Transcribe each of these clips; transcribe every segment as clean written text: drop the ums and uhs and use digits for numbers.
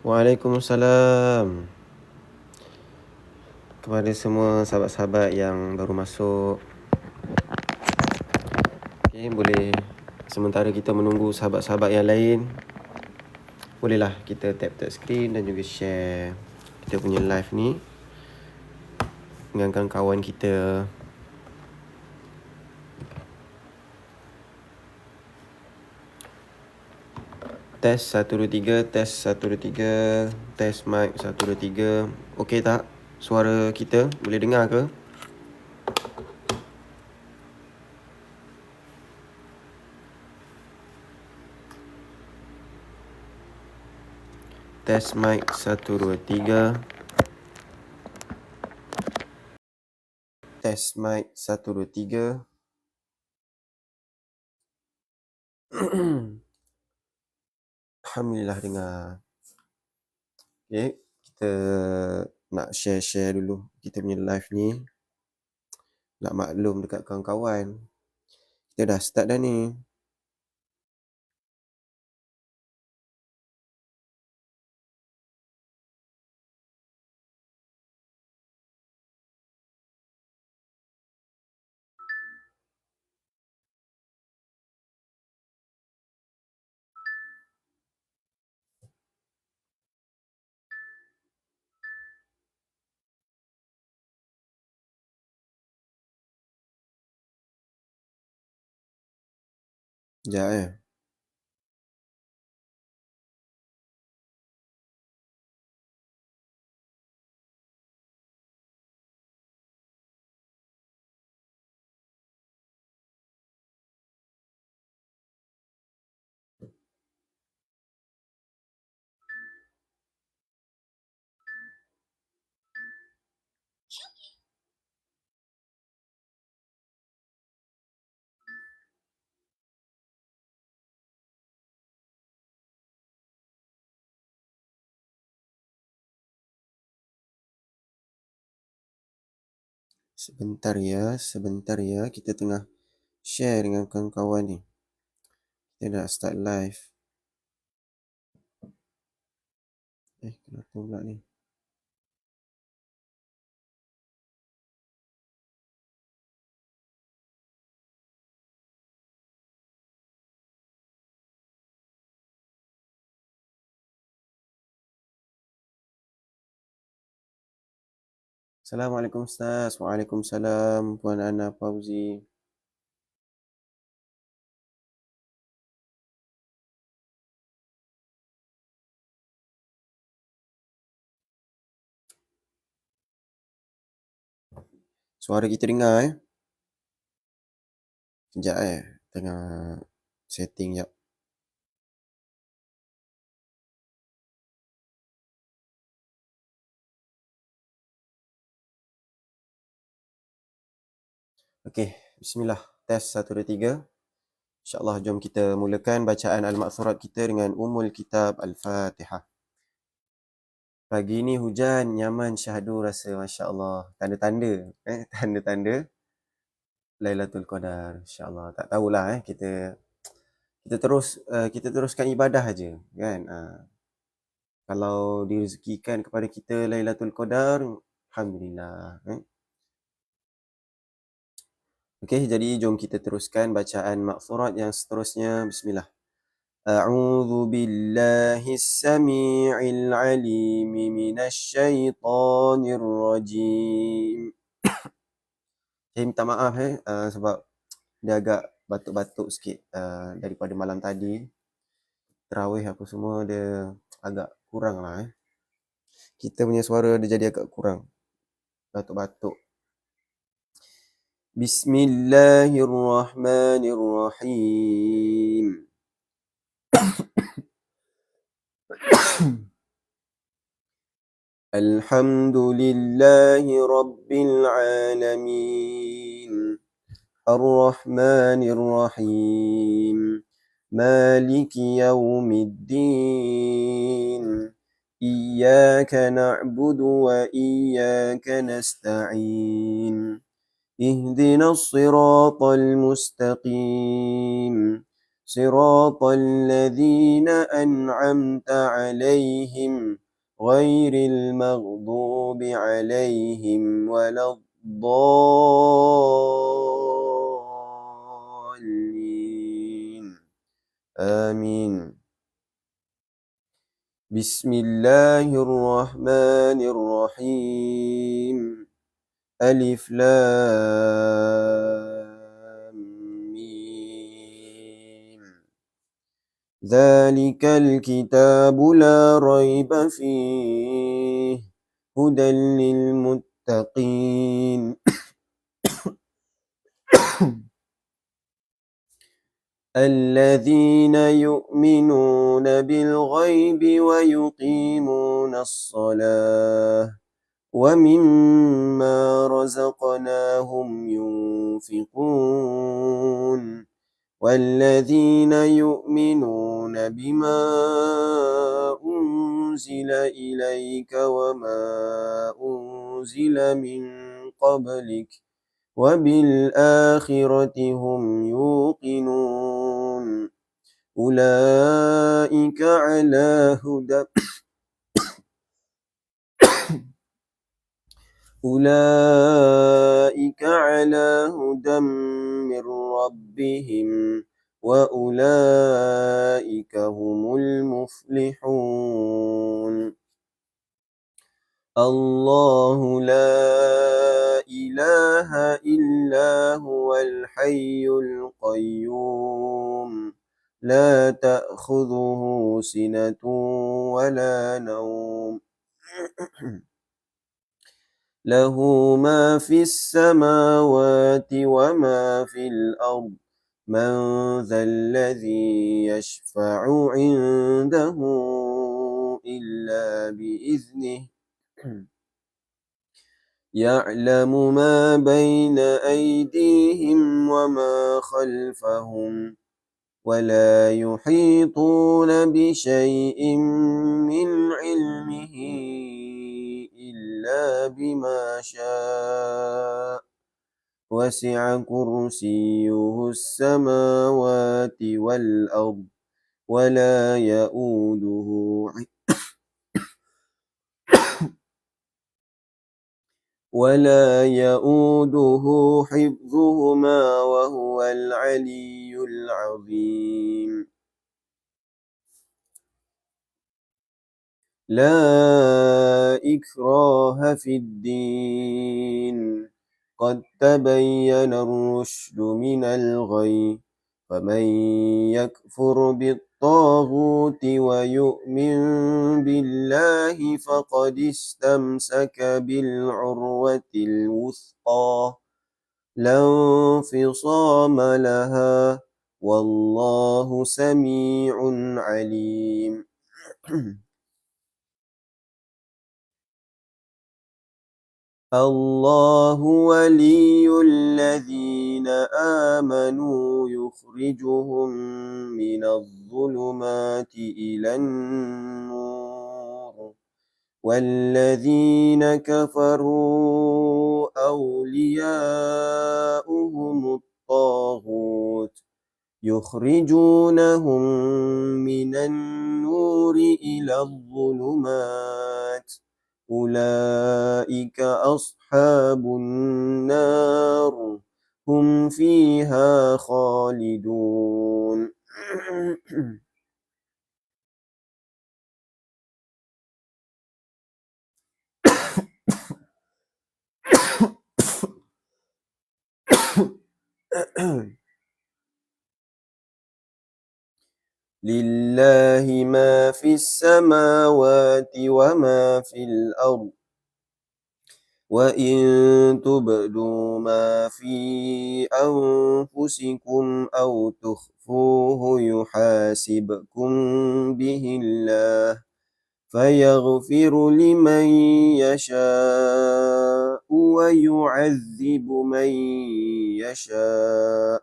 Waalaikumsalam kepada semua sahabat-sahabat yang baru masuk. Okay, boleh sementara kita menunggu sahabat-sahabat yang lain, bolehlah kita tap screen dan juga share kita punya live ni dengan kawan-kawan kita. Test 1 2 3, test 1 2 3, test mic 1 2 3. Okey tak? Suara kita boleh dengar ke? Test mic 1 2 3. Test mic 1 2 3. Alhamdulillah dengar. Okay, kita nak share dulu kita punya live ni. Nak maklum dekat kawan-kawan, kita dah start dah ni. Sekejap Sebentar ya, kita tengah share dengan kawan-kawan ni. Kita dah start live. Kenapa pula ni? Assalamualaikum Ustaz. Waalaikumsalam Puan Ana Fauzi. Suara kita dengar Sekejap tengah setting jap. Okey, bismillah. Test 1 2 3. InsyaAllah jom kita mulakan bacaan Al-Ma'thurat kita dengan Ummul Kitab Al-Fatihah. Pagi ni hujan, nyaman, syahdu rasa, masya-Allah. Tanda-tanda tanda-tanda Lailatul Qadar, insya-Allah. Tak tahulah kita teruskan ibadah aja kan. Kalau direzekikan kepada kita Lailatul Qadar, alhamdulillah. Okey, jadi jom kita teruskan bacaan Ma'thurat yang seterusnya. Bismillah. A'udzu billahis samii'il 'aliim minasyaitonir rajim. Saya minta maaf sebab dia agak batuk-batuk sikit daripada malam tadi. Tarawih apa semua dia agak kurang lah. Kita punya suara dia jadi agak kurang. Batuk-batuk. Bismillahirrahmanirrahim. Alhamdulillahi Rabbil Alamin. Ar-Rahmanir Rahim. Maliki Yawmiddin. Iyyaka na'budu wa iyyaka nasta'in. Ihdinas siratal mustaqim. صراط الذين أنعمت عليهم غير المغضوب عليهم ولا الضالين آمين. بسم الله الرحمن الرحيم. ألف لام ميم. ذلك الكتاب لا ريب فيه هدى للمتقين الذين يؤمنون بالغيب ويقيمون الصلاة ومما رزقناهم ينفقون والذين يؤمنون بما أنزل إليك وما أنزل من قبلك وبالآخرة هم يوقنون أولئك على هدى من ربهم وأولئك هم المفلحون. الله لا إله إلا هو الحي القيوم لا تأخذه سنة ولا نوم له ما في السماوات وما في الأرض من ذا الذي يشفع عنده إلا بإذنه يعلم ما بين أيديهم وما خلفهم ولا يحيطون بشيء من علمه إلا بما شاء وسع كرسيه السماوات والأرض ولا يؤوده حفظهما وهو العلي العظيم. لا إكراه في الدين قد تبين الرشد من الغي فمن يكفر بالطاغوت ويؤمن بالله فقد استمسك بالعروة الوثقى لا انفصام لها والله سميع عليم. الله ولي الذين آمنوا يخرجهم من الظلمات إلى النور والذين كفروا أولياؤهم الطاغوت يخرجونهم من النور إلى الظلمات أولئك أصحاب النار هم فيها خالدون. لله ما في السماوات وما في الأرض وإن تبدوا ما في أنفسكم أو تخفوه يحاسبكم به الله فيغفر لمن يشاء ويعذب من يشاء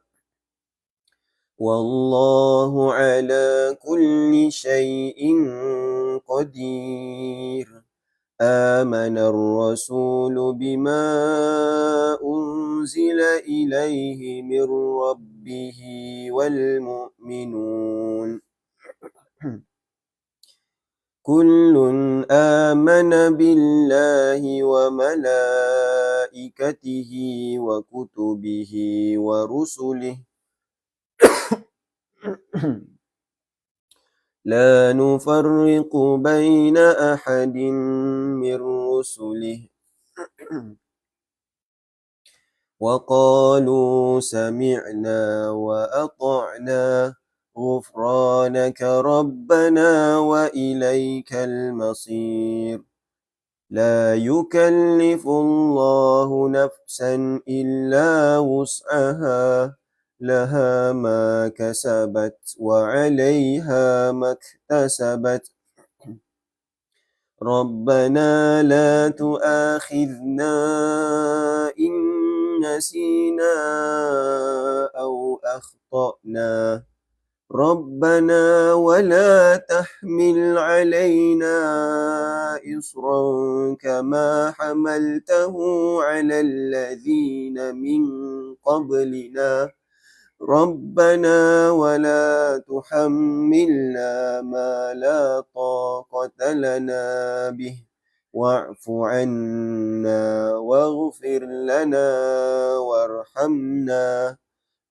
والله على كل شيء قدير. آمن الرسول بما أنزل إليه من ربه والمؤمنون كل آمن بالله وملائكته وكتبه ورسله لا نفرق بين أحد من رسله وقالوا سمعنا وأطعنا غفرانك ربنا وإليك المصير لا يكلف الله نفسا إلا وسعها لها ما كسبت وعليها ما اكتسبت ربنا لا تؤاخذنا إن نسينا أو أخطأنا ربنا ولا تحمل علينا إصرا كما حملته على الذين من قبلنا ربنا ولا تحملنا ما لا طاقة لنا به واعف عنا واغفر لنا وارحمنا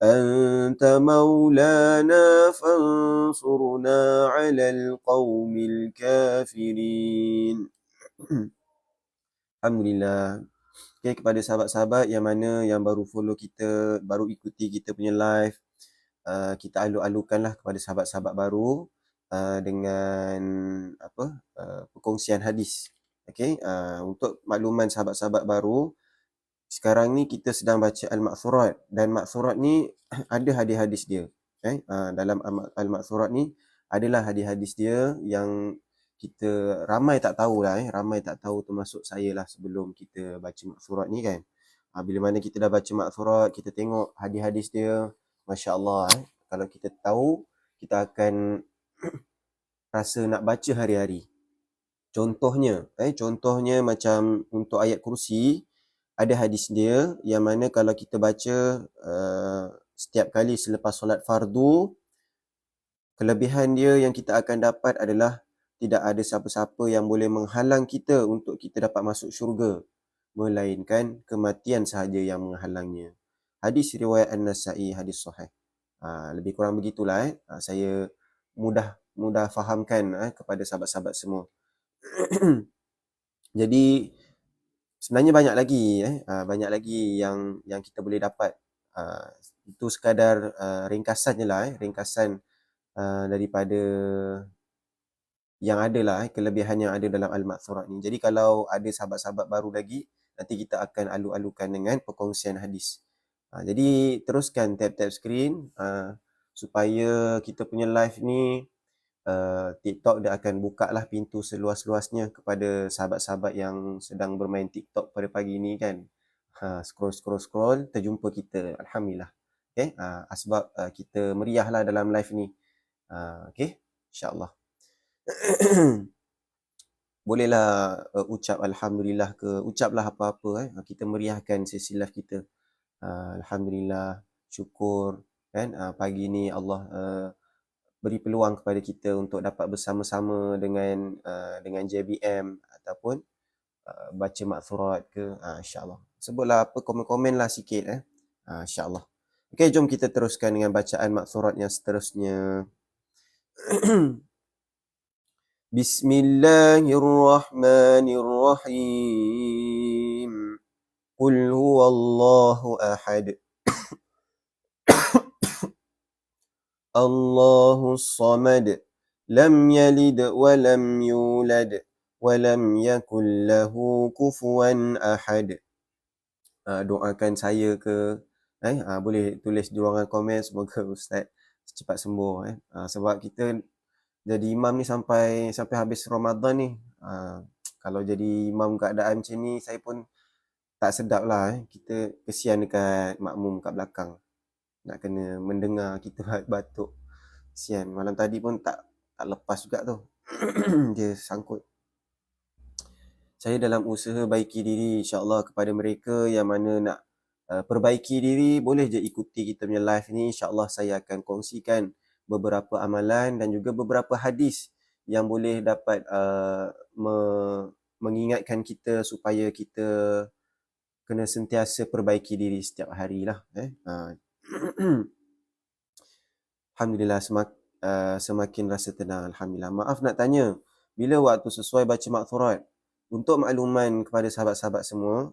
أنت مولانا فانصرنا على القوم الكافرين. Alhamdulillah. Okay, kepada sahabat-sahabat yang mana yang baru follow kita, baru ikuti kita punya live, kita alu-alukanlah kepada sahabat-sahabat baru dengan perkongsian hadis. Okay, untuk makluman sahabat-sahabat baru, sekarang ni kita sedang baca Al-Ma'thurat, dan Ma'thurat ni ada hadis-hadis dia. Dalam Al-Ma'thurat ni adalah hadis-hadis dia yang kita ramai tak tahu lah, ramai tak tahu, termasuk saya lah sebelum kita baca Ma'thurat ni kan. Bila mana kita dah baca Ma'thurat, kita tengok hadis-hadis dia, Masya Allah, kalau kita tahu, kita akan rasa nak baca hari-hari. Contohnya macam untuk ayat kursi, ada hadis dia yang mana kalau kita baca setiap kali selepas solat fardu, kelebihan dia yang kita akan dapat adalah tidak ada siapa-siapa yang boleh menghalang kita untuk kita dapat masuk syurga, melainkan kematian sahaja yang menghalangnya. Hadis riwayat An-Nasa'i, hadis sahih. Lebih kurang begitulah. Saya mudah fahamkan kepada sahabat-sahabat semua. Jadi sebenarnya banyak lagi yang kita boleh dapat. Itu sekadar ringkasan je lah, ringkasan daripada yang ada lah, kelebihan yang ada dalam Al-Ma'thurat ni. Jadi kalau ada sahabat-sahabat baru lagi, nanti kita akan alu-alukan dengan perkongsian hadis. Jadi teruskan tap-tap skrin supaya kita punya live ni, TikTok dia akan buka lah pintu seluas-luasnya kepada sahabat-sahabat yang sedang bermain TikTok pada pagi ni kan. Scroll, terjumpa kita. Alhamdulillah. Okay, sebab kita meriah lah dalam live ni. Okay, insyaAllah. Bolehlah ucap Alhamdulillah ke, ucaplah apa-apa. Kita meriahkan sesi live kita. Alhamdulillah, syukur kan, pagi ni Allah beri peluang kepada kita untuk dapat bersama-sama dengan JBM ataupun baca Ma'thurat ke, insya-Allah. Sebutlah apa, komen-komen lah sikit insya-Allah. Okey, jom kita teruskan dengan bacaan Ma'thurat yang seterusnya. Bismillahirrahmanirrahim. Qul huwallahu ahad. Allahus samad. Lam yalid wa lam yulad wa lam yakul lahu kufuwan ahad. Doakan saya ke, boleh tulis di ruangan komen. Semoga Ustaz cepat sembuh. Sebab kita jadi imam ni sampai habis Ramadan ni. Kalau jadi imam keadaan macam ni, saya pun tak sedap lah. Kita kesian dekat makmum kat belakang, nak kena mendengar kita batuk. Kesian, malam tadi pun tak lepas juga tu. Dia sangkut. saya dalam usaha baiki diri, insyaAllah kepada mereka yang mana nak perbaiki diri, boleh je ikuti kita punya live ni. InsyaAllah saya akan kongsikan beberapa amalan dan juga beberapa hadis yang boleh dapat mengingatkan kita supaya kita kena sentiasa perbaiki diri setiap hari lah. Alhamdulillah, semakin rasa tenang. Alhamdulillah. Maaf nak tanya, bila waktu sesuai baca maksurat? Untuk makluman kepada sahabat-sahabat semua,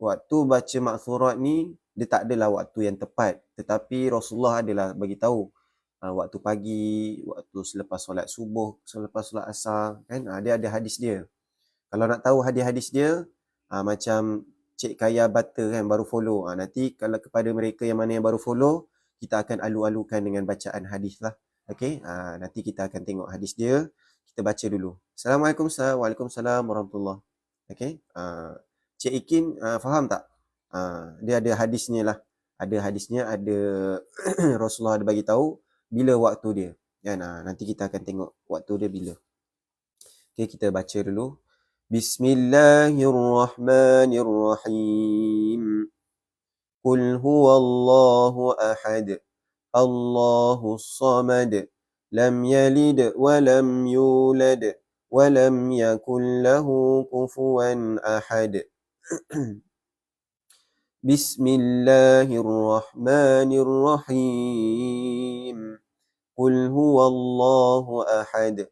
waktu baca maksurat ni, dia tak adalah waktu yang tepat. Tetapi Rasulullah adalah bagi tahu waktu pagi, waktu selepas solat subuh, selepas solat asar, kan? Dia ada hadis dia. Kalau nak tahu hadis-hadis dia, macam Cik Kaya Butter kan, baru follow. Nanti kalau kepada mereka yang mana yang baru follow, kita akan alu-alukan dengan bacaan hadis lah. Okay, nanti kita akan tengok hadis dia. Kita baca dulu. Assalamualaikum, Waalaikumsalam warahmatullahi. Okay, Cik Ikin faham tak? Dia ada hadisnya lah. Ada hadisnya, ada Rasulullah ada bagi tahu bila waktu dia. Kan? Nanti kita akan tengok waktu dia bila. Okay, kita baca dulu. Bismillahirrahmanirrahim. Qul huwallahu ahad. Allahus samad. Lam yalid wa lam yulad wa lam yakul lahu kufuwan ahad. Bismillahirrahmanirrahim. Qul huwallahu ahad.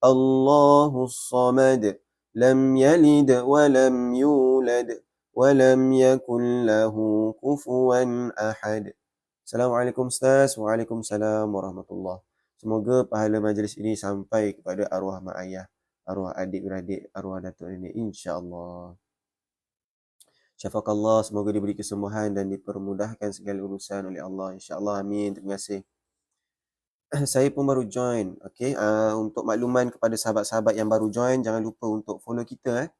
Allahus samad. Lam yalid wa lam yulad wa lam yakul lahu kufuwan ahad. Assalamualaikum Ustaz. Waalaikumsalam warahmatullahi. Semoga pahala majlis ini sampai kepada arwah mak ayah, arwah adik-beradik, arwah datuk nenek, insya-Allah. Syafakallah, semoga diberi kesembuhan dan dipermudahkan segala urusan oleh Allah, insya-Allah. Amin. Terima kasih. Saya pun baru join. Okey, untuk makluman kepada sahabat-sahabat yang baru join, jangan lupa untuk follow kita.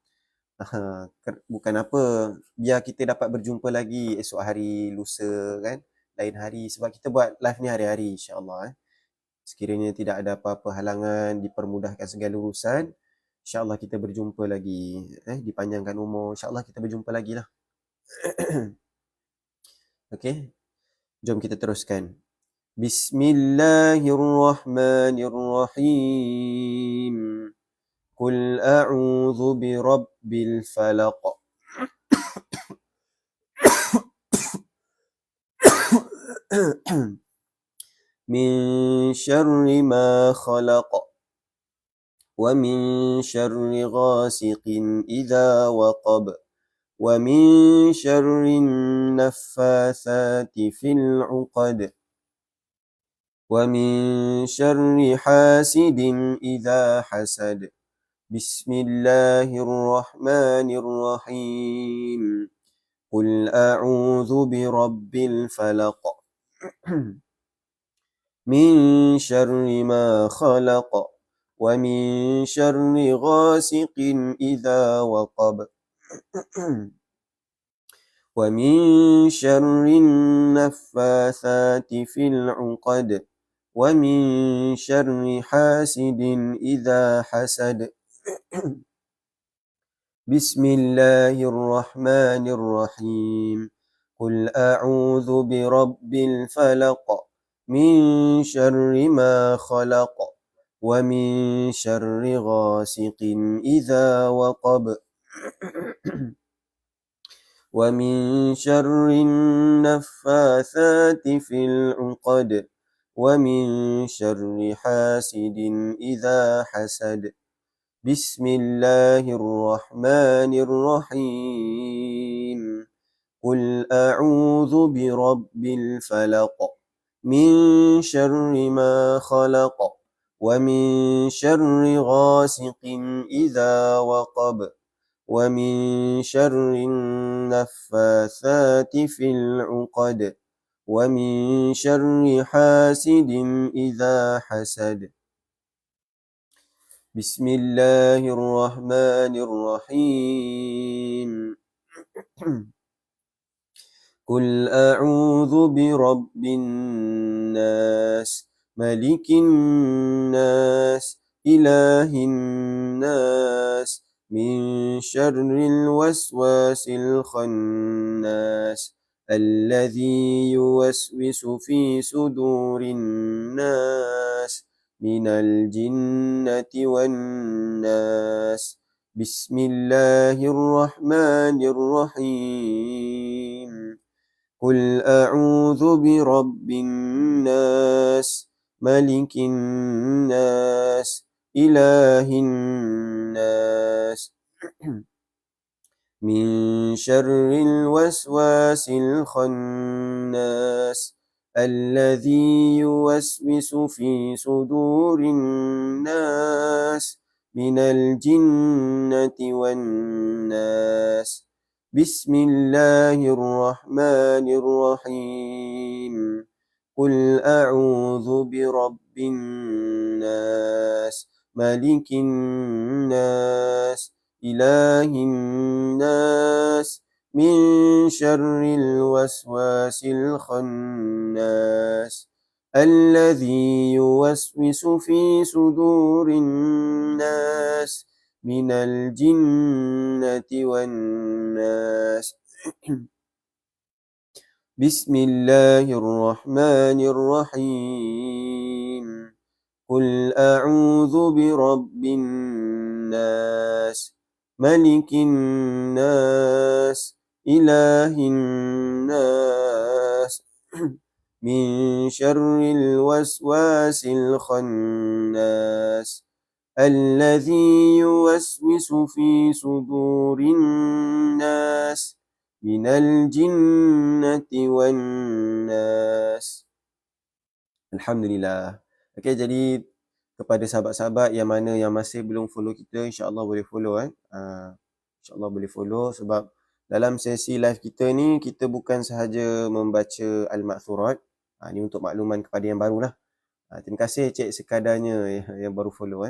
Bukan apa, biar kita dapat berjumpa lagi esok hari, lusa kan, lain hari, sebab kita buat live ni hari-hari, insya-Allah. Sekiranya tidak ada apa-apa halangan, dipermudahkan segala urusan, insya-Allah kita berjumpa lagi. Dipanjangkan umur, insya-Allah kita berjumpa lagi lah. Okey, jom kita teruskan. Bismillahirrahmanirrahim. Qul a'udzu birabbil falaq. Min syarri ma khalaq. Wa min syarri ghasiqin idza waqab. Wa min syarri naffatsati fil 'uqad. Wa min syarri hasidin idza hasad. Bismillahirrahmanirrahim. Qul a'udzu birabbil falaq. Min syarri ma khalaq. Wa min syarri ghasiqin idza waqab. Wa min syarri naffatsati fil 'uqad. Wa min syarri hasidin idza hasad. Bismillahirrahmanirrahim. Qul a'udzu birabbil falaq. Min syarri ma khalaq. Wa min syarri ghasiqin idza waqab. Wa min syarri naffatsati fil 'uqad. Wa min syarri hasidin idza hasad. Bismillahirrahmanirrahim. Qul a'udzu birabbil falaq. Min syarri ma khalaq. Wa min syarri ghasiqin idza waqab. Wa min syarri naffatsati fil 'uqad. Wa min syarri hasidin idza hasad. Bismillahirrahmanirrahim. Qul a'udzu birabbin nas, malikin nas, إله الناس من شر الوسواس الخناس الذي يوسوس في صدور الناس من الجنة والناس بسم الله الرحمن الرحيم قل أعوذ برب الناس ملك الناس إله الناس من شر الوسواس الخناس الذي يوسوس في صدور الناس من الجنة والناس بسم الله الرحمن الرحيم قل أعوذ برب الناس ملك الناس إله الناس من شر الوسواس الخناس الذي يوسوس في صدور الناس من الجنة والناس بسم الله الرحمن الرحيم قل أعوذ برب الناس ملك الناس إله الناس من شر الوسواس الخناس الذي يوسوس في صدور الناس من الجنة والناس. Alhamdulillah. Okey, jadi kepada sahabat-sahabat yang mana yang masih belum follow kita, insya-Allah boleh follow insya-Allah boleh follow, sebab dalam sesi live kita ni kita bukan sahaja membaca al-ma'thurat. Ni untuk makluman kepada yang barulah. Terima kasih Cik sekadarnya yang baru follow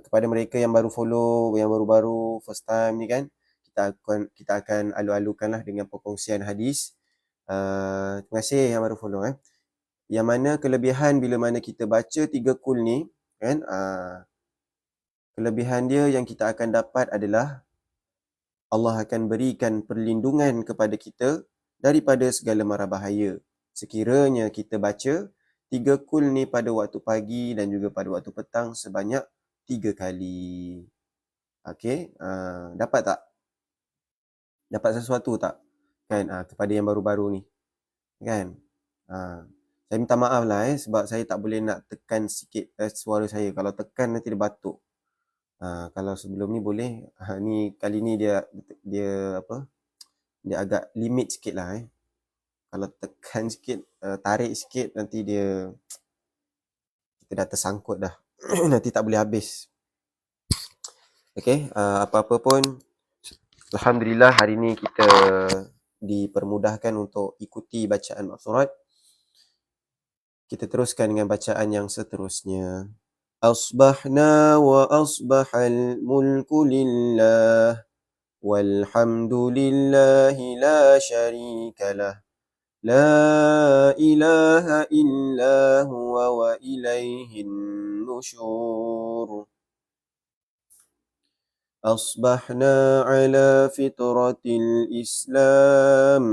kepada mereka yang baru follow, yang baru-baru first time ni kan, kita akan alu-alukanlah dengan perkongsian hadis. Terima kasih yang baru follow Yang mana kelebihan bila mana kita baca 3 kul ni kan, kelebihan dia yang kita akan dapat adalah Allah akan berikan perlindungan kepada kita daripada segala mara bahaya sekiranya kita baca 3 kul ni pada waktu pagi dan juga pada waktu petang sebanyak 3 kali. Okey, dapat tak? Dapat sesuatu tak? Kan, kepada yang baru-baru ni. Kan? Saya minta maaf lah sebab saya tak boleh nak tekan sikit suara saya. Kalau tekan nanti dia batuk. Kalau sebelum ni boleh. Ni kali ni dia apa? Dia agak limit sikit lah Kalau tekan sikit, tarik sikit, nanti kita dah tersangkut dah. Nanti tak boleh habis. Okey, apa-apa pun, alhamdulillah hari ni kita dipermudahkan untuk ikuti bacaan ma'thurat. Kita teruskan dengan bacaan yang seterusnya. Asbahna wa asbahal mulku lillah walhamdulillahi la syarika lah. لا إله إلا هو وإليه النشور أصبحنا على فطرة الإسلام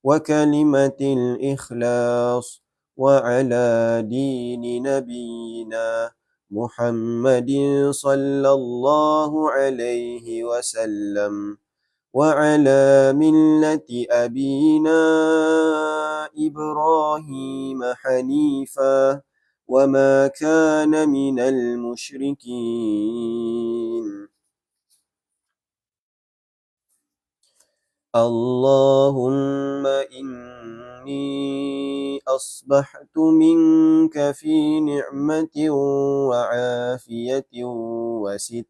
وكلمة الإخلاص وعلى دين نبينا محمد صلى الله عليه وسلم وعلى ملة أبينا إبراهيم حنيفا وما كان من المشركين اللهم إني أصبحت منك في نعمة وعافية وستر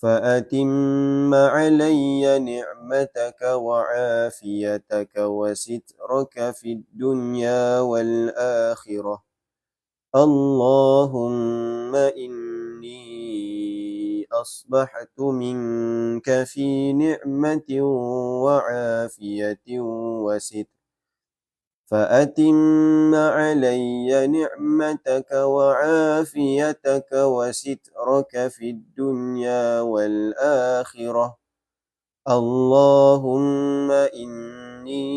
فأتم علي نعمتك وعافيتك وسترك في الدنيا والآخرة اللهم إني أصبحت منك في نعمة وعافية وستر فأتم علي نعمتك وعافيتك وسترك في الدنيا والآخرة اللهم إني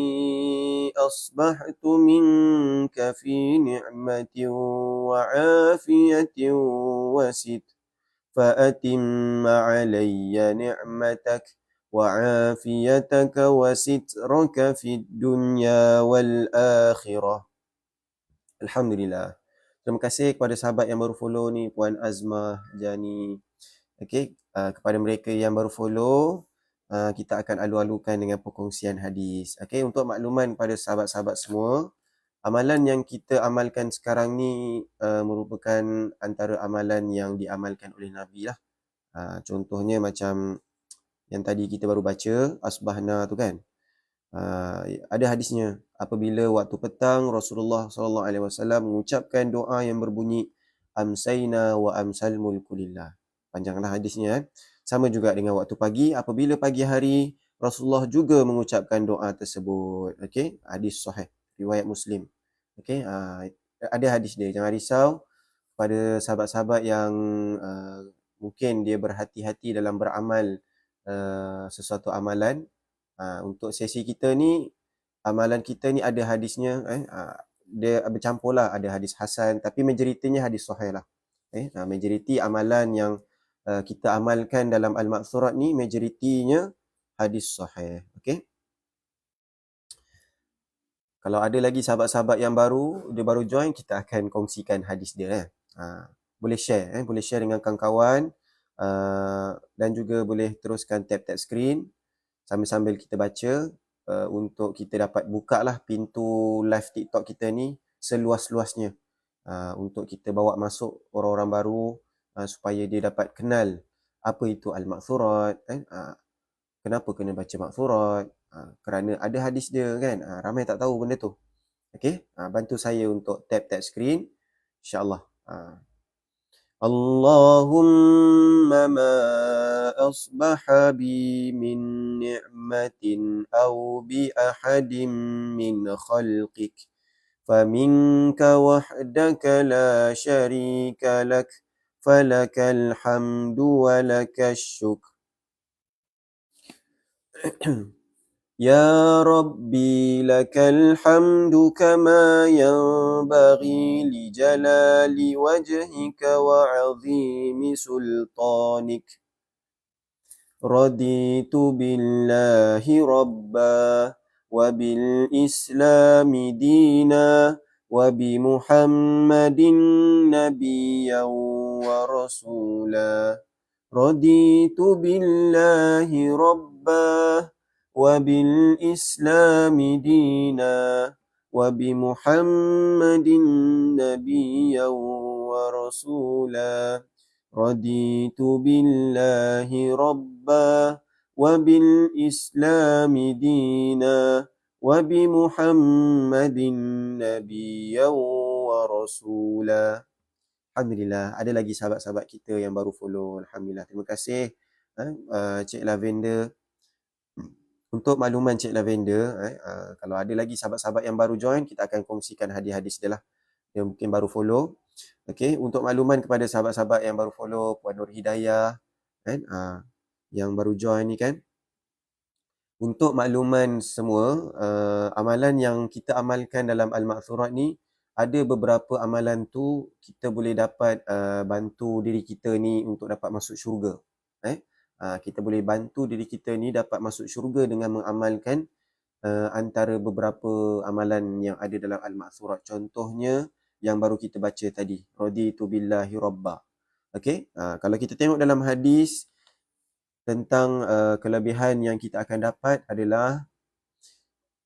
أصبحت منك في نعمة وعافية وستر فأتم علي نعمتك وعافيتك وسترك في الدنيا والآخرة. Alhamdulillah. Terima kasih kepada sahabat yang baru follow ni, Puan Azmah, Jani. Okey, kepada mereka yang baru follow, kita akan alu-alukan dengan perkongsian hadis. Okey, untuk makluman kepada sahabat-sahabat semua, amalan yang kita amalkan sekarang ni merupakan antara amalan yang diamalkan oleh Nabi lah. Contohnya macam yang tadi kita baru baca, asbahna tu kan. Ada hadisnya, apabila waktu petang Rasulullah SAW mengucapkan doa yang berbunyi amsayna wa amsal mulku lillah. Panjanglah hadisnya. Sama juga dengan waktu pagi, apabila pagi hari Rasulullah juga mengucapkan doa tersebut. Okey, hadis sahih riwayat Muslim. Okey, ada hadis dia, jangan risau. Pada sahabat-sahabat yang mungkin dia berhati-hati dalam beramal sesuatu amalan, untuk sesi kita ni, amalan kita ni ada hadisnya, dia bercampur lah, ada hadis hasan, tapi majoritinya hadis sahih lah. Majoriti amalan yang kita amalkan dalam Al-Ma'thurat ni, majoritinya hadis sahih. Okay? Kalau ada lagi sahabat-sahabat yang baru, dia baru join, kita akan kongsikan hadis dia. Boleh share, boleh share dengan kawan-kawan, dan juga boleh teruskan tap-tap screen sambil-sambil kita baca, untuk kita dapat buka lah pintu live TikTok kita ni seluas-luasnya, untuk kita bawa masuk orang-orang baru, supaya dia dapat kenal apa itu Al-Ma'thurat, kenapa kena baca Ma'thurat, kerana ada hadis dia kan, ramai tak tahu benda tu. Okey, bantu saya untuk tap-tap screen, insya-Allah. Allahumma ma asbaha bi min ni'matin aw bi ahadin min khalqik faminka wahdaka la syarika lak falakal hamdu wa lakash syukr Ya Rabbi lakal hamdu kama yanbaghi li jalali wajhika wa 'azimi sultanik. Raditu billahi rabba wa bil islami dina wa bi Muhammadin nabiyyan wa rasula. Raditu billahi rabba وبالإسلام دينا وبمحمد نبيا ورسولا رضيت بالله ربا وبالإسلام دينا وبمحمد نبيا ورسولا. Alhamdulillah, ada lagi sahabat-sahabat kita yang baru follow. Alhamdulillah, terima kasih Cik Lavender. Untuk makluman Cik Lavender, kalau ada lagi sahabat-sahabat yang baru join, kita akan kongsikan hadis-hadis dia lah. Dia mungkin baru follow. Okey, untuk makluman kepada sahabat-sahabat yang baru follow, Puan Nur Hidayah, kan, yang baru join ni kan. Untuk makluman semua, amalan yang kita amalkan dalam Al-Ma'thurat ni, ada beberapa amalan tu kita boleh dapat bantu diri kita ni untuk dapat masuk syurga. Kita boleh bantu diri kita ni dapat masuk syurga dengan mengamalkan antara beberapa amalan yang ada dalam Al-Ma'thurat. Contohnya yang baru kita baca tadi, raditu billahi rabba. Okey, kalau kita tengok dalam hadis tentang kelebihan yang kita akan dapat adalah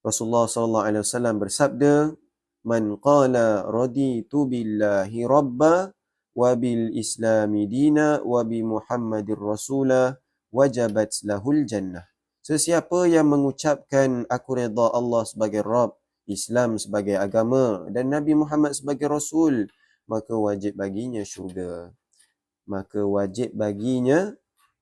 Rasulullah SAW bersabda, man qala raditu billahi rabba wa bil islami dina wa bi Muhammadir rasula wajabat lahul jannah. Sesiapa yang mengucapkan aku redha Allah sebagai Rabb, Islam sebagai agama dan Nabi Muhammad sebagai Rasul, maka wajib baginya syurga. Maka wajib baginya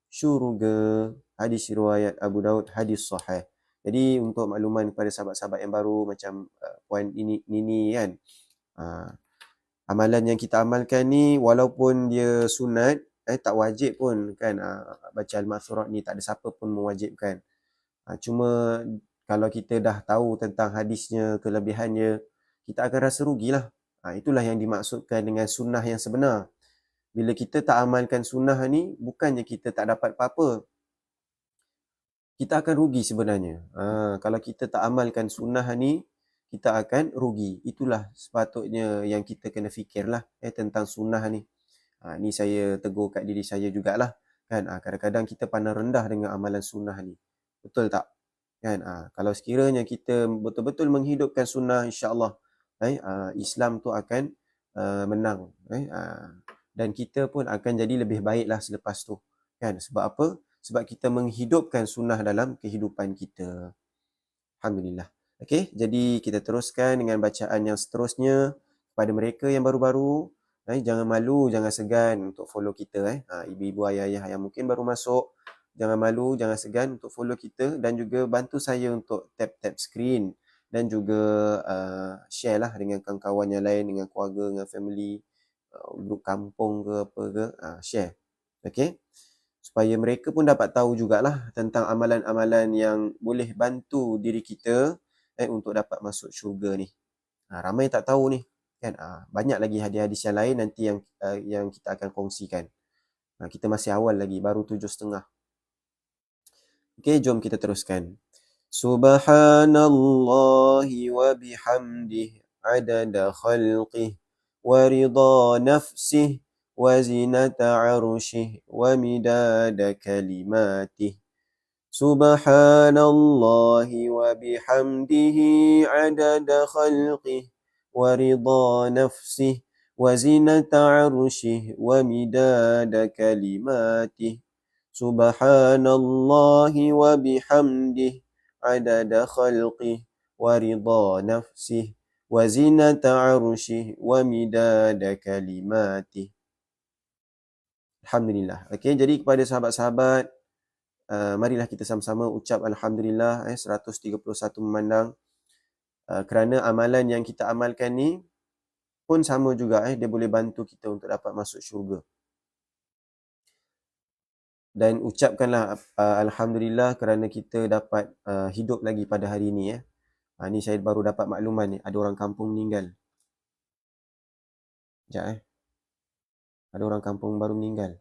syurga. Hadis riwayat Abu Daud, hadis sahih. Jadi untuk makluman kepada sahabat-sahabat yang baru macam Puan Nini kan, amalan yang kita amalkan ni walaupun dia sunat, tak wajib pun kan, baca Al-Ma'thurat ni tak ada siapa pun mewajibkan. Cuma kalau kita dah tahu tentang hadisnya, kelebihannya, kita akan rasa rugilah. Itulah yang dimaksudkan dengan sunnah yang sebenar. Bila kita tak amalkan sunnah ni, bukannya kita tak dapat apa-apa. Kita akan rugi sebenarnya. Kalau kita tak amalkan sunnah ni, kita akan rugi. Itulah sepatutnya yang kita kena fikirlah tentang sunnah ni. Ni saya tegur kat diri saya jugalah. Kan? Kadang-kadang kita pandang rendah dengan amalan sunnah ni. Betul tak? Kan? Kalau sekiranya kita betul-betul menghidupkan sunnah, insya-Allah Islam tu akan menang. Dan kita pun akan jadi lebih baiklah selepas tu. Kan? Sebab apa? Sebab kita menghidupkan sunnah dalam kehidupan kita. Alhamdulillah. Okey, jadi kita teruskan dengan bacaan yang seterusnya. Kepada mereka yang baru-baru, jangan malu, jangan segan untuk follow kita. Ibu-ibu, ayah-ayah yang mungkin baru masuk, jangan malu, jangan segan untuk follow kita dan juga bantu saya untuk tap-tap screen dan juga share lah dengan kawan-kawan yang lain, dengan keluarga, dengan family, grup kampung ke apa ke, share. Okey? Supaya mereka pun dapat tahu jugalah tentang amalan-amalan yang boleh bantu diri kita untuk dapat masuk syurga ni. Ramai tak tahu ni kan. Banyak lagi hadis-hadis yang lain nanti yang kita akan kongsikan. Kita masih awal lagi, baru 7.30. Okey, jom kita teruskan. Subhanallahi wa bihamdihi adada khalqih wa ridha nafsih وزنة عرشه ومداد كلماته سبحان الله وبحمده عدد خلقه ورضا نفسه وزنة عرشه ومداد كلماته سبحان الله وبحمده عدد خلقه ورضا نفسه وزنة عرشه ومداد كلماته. Alhamdulillah. Okey, jadi kepada sahabat-sahabat, marilah kita sama-sama ucap Alhamdulillah 131 memandang. Kerana amalan yang kita amalkan ni pun sama juga, dia boleh bantu kita untuk dapat masuk syurga. Dan ucapkanlah Alhamdulillah kerana kita dapat hidup lagi pada hari ni. Ni saya baru dapat makluman ni, ada orang kampung meninggal. Sekejap ada orang kampung baru meninggal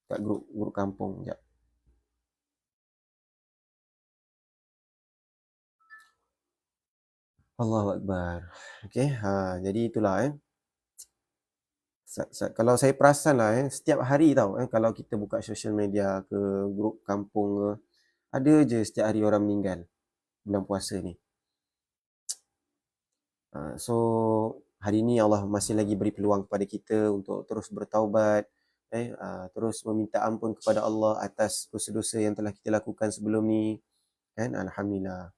kat grup kampung. Sekejap. Allahu Akbar. Okey, jadi itulah kalau saya perasan lah setiap hari tau kalau kita buka social media ke grup kampung ke, ada je setiap hari orang meninggal bulan puasa ni. So hari ni Allah masih lagi beri peluang kepada kita untuk terus bertaubat, terus meminta ampun kepada Allah atas dosa-dosa yang telah kita lakukan sebelum ni kan. Alhamdulillah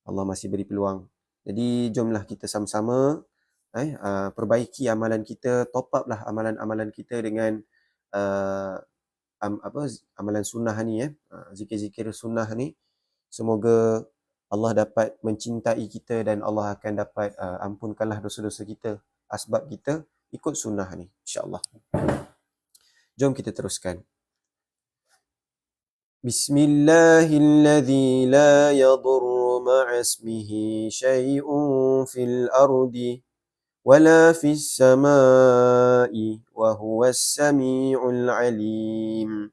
Allah masih beri peluang. Jadi jomlah kita sama-sama perbaiki amalan kita, top up lah amalan-amalan kita dengan amalan sunnah ni zikir-zikir sunnah ni. Semoga Allah dapat mencintai kita dan Allah akan dapat ampunkanlah dosa-dosa kita asbab kita ikut sunnah ni, insya-Allah. Jom kita teruskan. Bismillahilladzi la yadurru ma'asmihi syai'un fil ardi wala fis samai wa huwas samiul alim.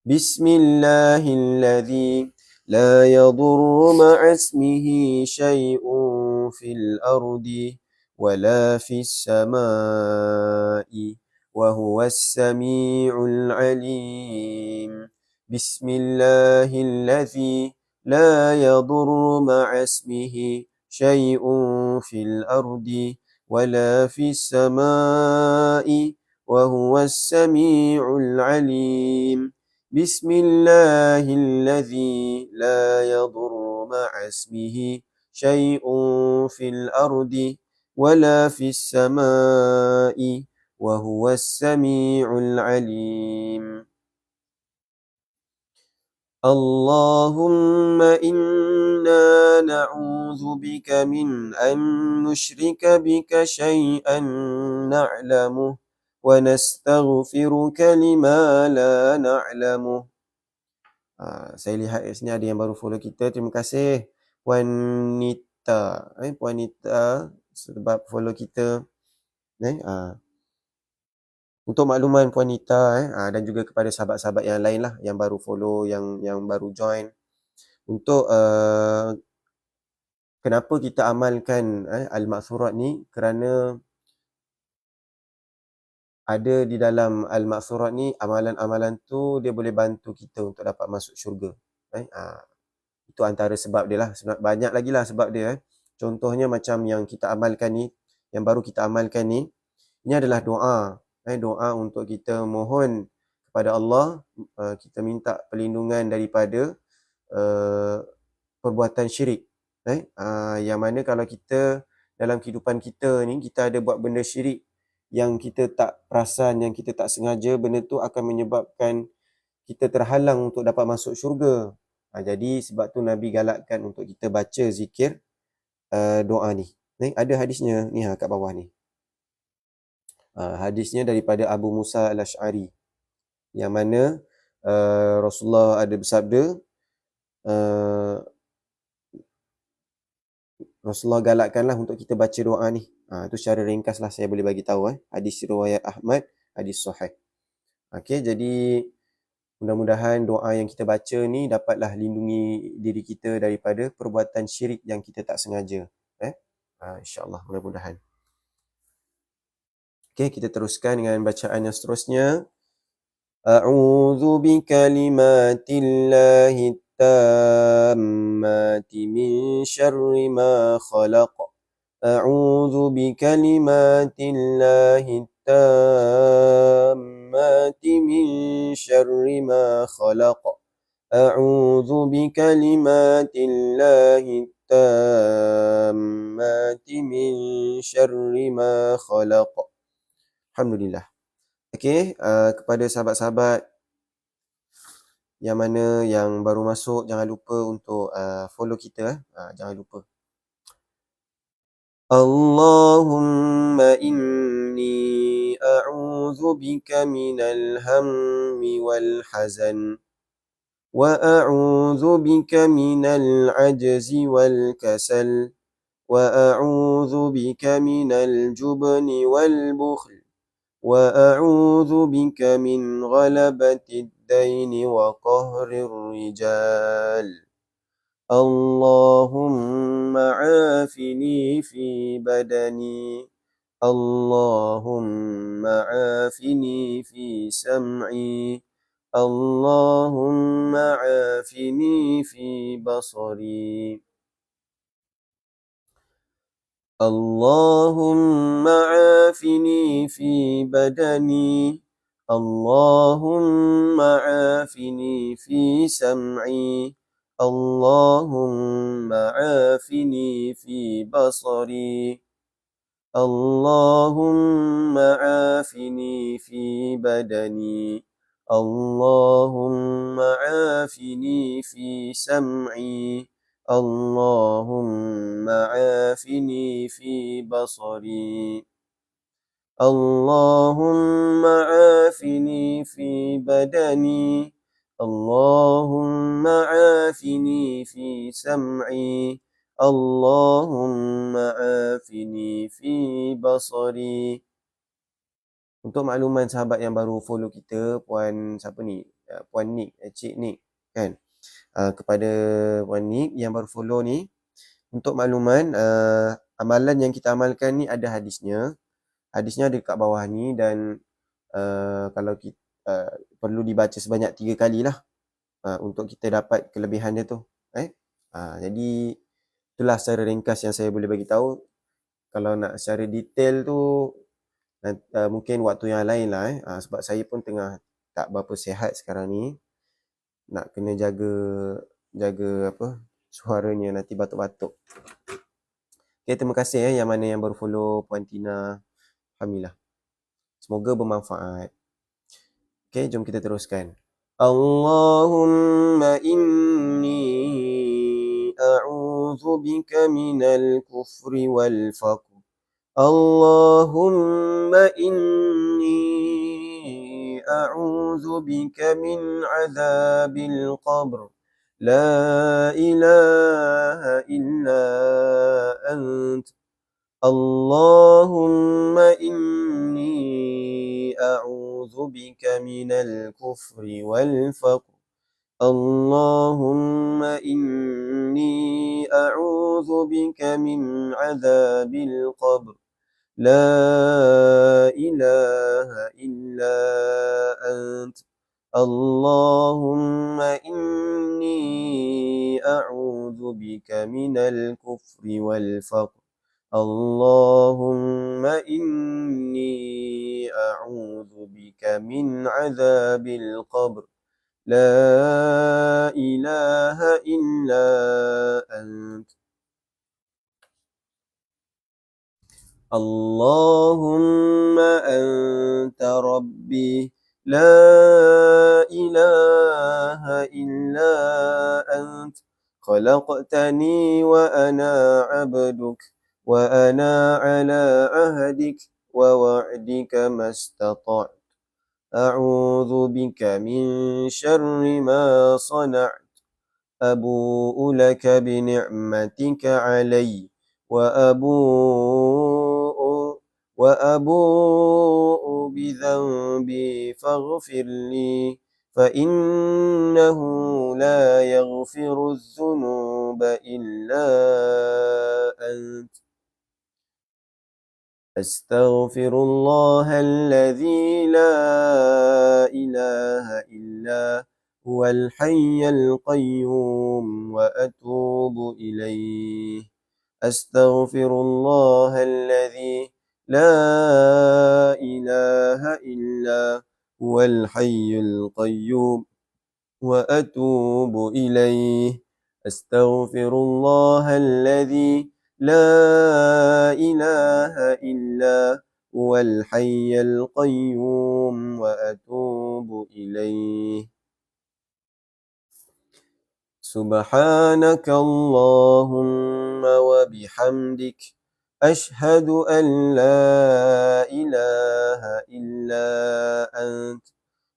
Bismillahilladzi la yadurru ma'asmihi syai'un fil ardi wala fis samai wa huwas samiul alim. Bismillahilladzi la yadurru ma'asmihi syai'un fil ardi wala fis samai wa huwas samiul alim. Bismillahilladzi la yadurru ma'asmihi syai'un fil ardi wala fis samai wa huwas samiul alim. Allahumma inna na'udzu bika min an nusyrika bika syai'an na'lamuh wa nastaghfiruka lima la na'lamuh. Saya lihat kat sini ada yang baru follow kita. Terima kasih Puan Nita. Puan Nita sebab follow kita. Untuk makluman Puan Nita dan juga kepada sahabat-sahabat yang lain lah yang baru follow, yang baru join. Untuk kenapa kita amalkan Al-Ma'thurat ni, kerana ada di dalam Al-Ma'thurat ni amalan-amalan tu dia boleh bantu kita untuk dapat masuk syurga. Itu antara sebab dia lah. Banyak lagi lah sebab dia. Contohnya macam yang kita amalkan ni, yang baru kita amalkan ni, ini adalah doa. Doa untuk kita mohon kepada Allah, kita minta perlindungan daripada perbuatan syirik. Yang mana kalau kita dalam kehidupan kita ni, kita ada buat benda syirik yang kita tak perasan, yang kita tak sengaja, benda tu akan menyebabkan kita terhalang untuk dapat masuk syurga. Jadi sebab tu Nabi galakkan untuk kita baca zikir doa ni. Ada hadisnya ni kat bawah ni. Hadisnya daripada Abu Musa Al-Ash'ari, yang mana Rasulullah ada bersabda, Rasulullah galakkanlah untuk kita baca doa ni. Itu secara ringkas lah saya boleh bagi tahu. Hadis riwayat Ahmad, hadis sahih. Okey, jadi mudah-mudahan doa yang kita baca ni dapatlah lindungi diri kita daripada perbuatan syirik yang kita tak sengaja. InsyaAllah, mudah-mudahan. Okey, kita teruskan dengan bacaan yang seterusnya. A'udzu bikalimatillahi tammati min syarri ma khalaq. A'udzu bikalimatillahi tammati min syarri ma khalaq. A'udzu bikalimatillahi tammati min syarri ma khalaq. Alhamdulillah. Okey, kepada sahabat-sahabat yang mana yang baru masuk, jangan lupa untuk follow kita. Jangan lupa. Allahumma inni a'udzu bika minal hammi wal hazan wa a'udzu bika minal ajzi wal kasal wa a'udzu bika minal jubni wal bukhl وأعوذ بك من غلبة الدين وقهر الرجال اللهم عافني في بدني اللهم عافني في سمعي اللهم عافني في بصري اللهم عافني في بدني اللهم عافني في سمعي اللهم عافني في بصري اللهم عافني في بدني اللهم عافني في سمعي اللهم عافني في بصري اللهم عافني في بدني اللهم عافني في سمعي اللهم عافني في بصري. Untuk makluman sahabat yang baru follow kita, Puan siapa ni? Puan Nik, Cik Nik kan? Kepada Puan Nik yang baru follow ni, untuk makluman amalan yang kita amalkan ni ada hadisnya. Hadisnya ada kat bawah ni dan kalau kita perlu dibaca sebanyak 3 kali lah untuk kita dapat kelebihan dia tu. Jadi itulah secara ringkas yang saya boleh bagi tahu. Kalau nak secara detail tu mungkin waktu yang lain lah sebab saya pun tengah tak berapa sihat sekarang ni. Nak kena jaga suaranya nanti batuk-batuk. Okay, terima kasih yang mana yang baru follow Puan Tina. Alhamdulillah. Semoga bermanfaat. Okay, jom kita teruskan. اللهم إني أعوذ بك من الكفر والفقر. اللهم إني أعوذ بك من عذاب القبر. لا إله إلا أنت. اللهم إني أعوذ بك من الكفر والفقر. اللهم إني أعوذ بك من عذاب القبر. لا إله إلا أنت. اللهم إني أعوذ بك من الكفر والفقر. اللهم إني أعوذ بك من عذاب القبر. لا إله إلا أنت. اللهم أنت ربي لا إله إلا أنت. خلقتني وأنا عبدك وأنا على عهدك ووعدك ما استطعت. أعوذ بك من شر ما صنعت. أبوء لك بنعمتك علي وأبوء بذنبي فاغفر لي فإنه لا يغفر الذنوب إلا أنت. أستغفر الله الذي لا إله إلا هو الحي القيوم وأتوب إليه. أستغفر الله الذي لا إله إلا هو الحي القيوم وأتوب إليه. أستغفر الله الذي لا إله إلا هو الحي القيوم وأتوب إليه. سبحانك اللهم وبحمدك أشهد أن لا إله إلا أنت.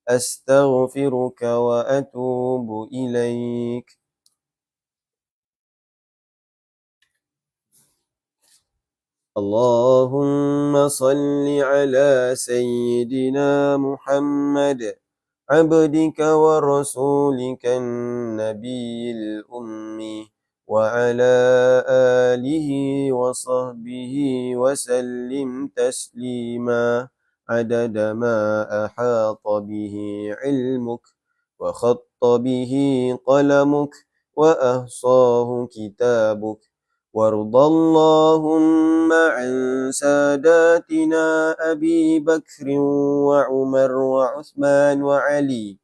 أستغفرك وأتوب إليك. اللهم صل على سيدنا محمد عبدك ورسولك النبي الأمي وعلى آله وصحبه وسلم تسليما عدد ما أحاط به علمك وخط به قلمك وأحصاه كتابك. وارض اللهم عن ساداتنا أبي بكر وعمر وعثمان وعلي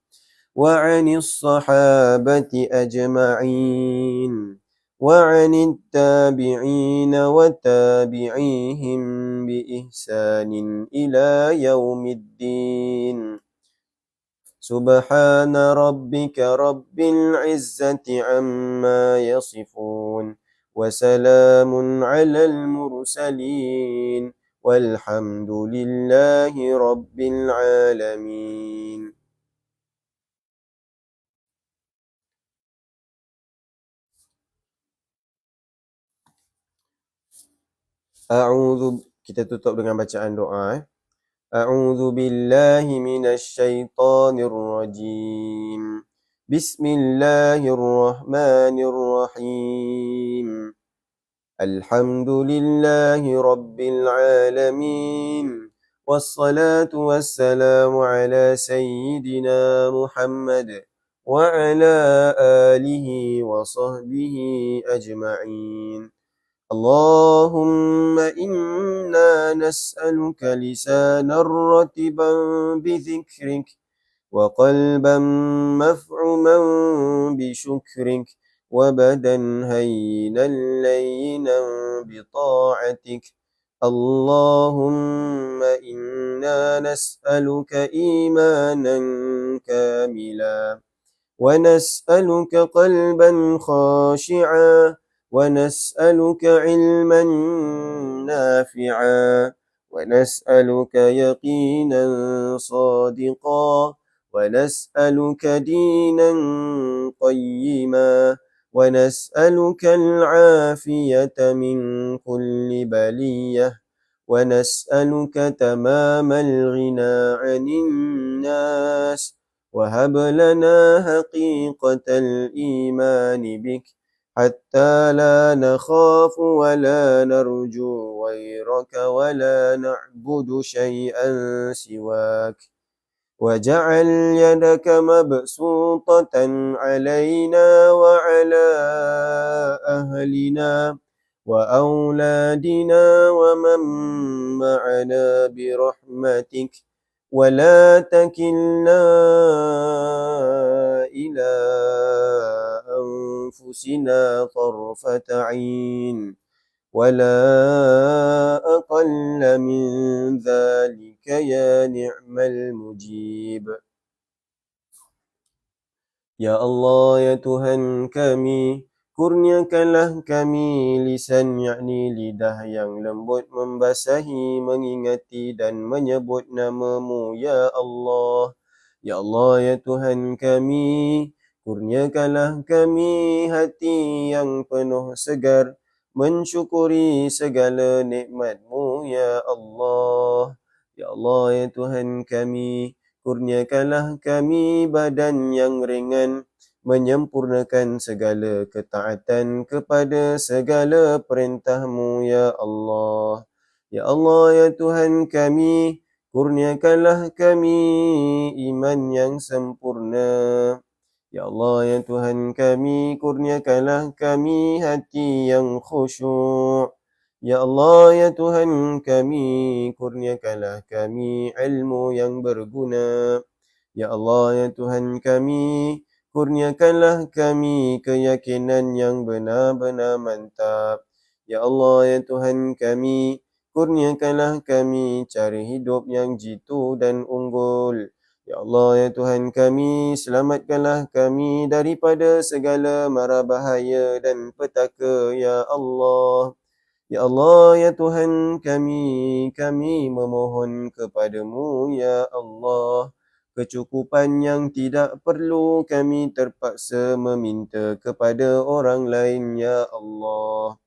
وعن الصحابة أجمعين وعن التابعين وتابعيهم بإحسان إلى يوم الدين. سبحان ربك رب العزة عما يصفون وسلام على المرسلين والحمد لله رب العالمين. Kita tutup dengan bacaan doa. A'udzu billahi minasy syaithanir rajim. Bismillahirrahmanirrahim. Alhamdulillahi rabbil alamin. Wassalatu wassalamu ala sayyidina Muhammad wa ala alihi wa sahbihi ajma'in. اللهم إنا نسألك لسانا رتبا بذكرك وقلبا مفعما بشكرك وبدنا هينا لينا بطاعتك اللهم إنا نسألك إيمانا كاملا، ونسألك قلبا خاشعا، ونسألك علما نافعا، ونسألك يقينا صادقا، ونسألك دينا قيما، ونسألك العافية من كل بلية، ونسألك تمام الغنى عن الناس، وهب لنا حقيقة الإيمان بك حتى لا نخاف ولا نرجو غيرك ولا نعبد شيئا سواك، وجعل يدك مبسوطة علينا وعلى أهلنا وأولادنا ومن معنا برحمتك، ولا تكلنا إلى أنفسنا طرفة عين ولا أقل من ذلك يا نعم المجيب. Ya Allah, ya Tuhan kami, kurniakanlah kami lisan, yakni lidah yang lembut membasahi, mengingati dan menyebut nama-Mu, ya Allah. Ya Allah, ya Tuhan kami, kurniakanlah kami hati yang penuh segar, mensyukuri segala nikmat-Mu, ya Allah. Ya Allah, ya Tuhan kami, kurniakanlah kami badan yang ringan, menyempurnakan segala ketaatan kepada segala perintah-Mu, ya Allah. Ya Allah, ya Tuhan kami, kurniakanlah kami iman yang sempurna. Ya Allah, ya Tuhan kami, kurniakanlah kami hati yang khusyuk. Ya Allah, ya Tuhan kami, kurniakanlah kami ilmu yang berguna. Ya Allah, ya Tuhan kami, kurniakanlah kami keyakinan yang benar-benar mantap. Ya Allah, ya Tuhan kami, kurniakanlah kami cara hidup yang jitu dan unggul. Ya Allah, ya Tuhan kami, selamatkanlah kami daripada segala mara bahaya dan petaka, ya Allah. Ya Allah, ya Tuhan kami memohon kepadamu, ya Allah. Kecukupan yang tidak perlu kami terpaksa meminta kepada orang lain, ya Allah.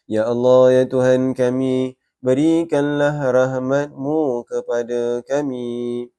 Ya Allah, ya Tuhan kami, berikanlah rahmat-Mu kepada kami.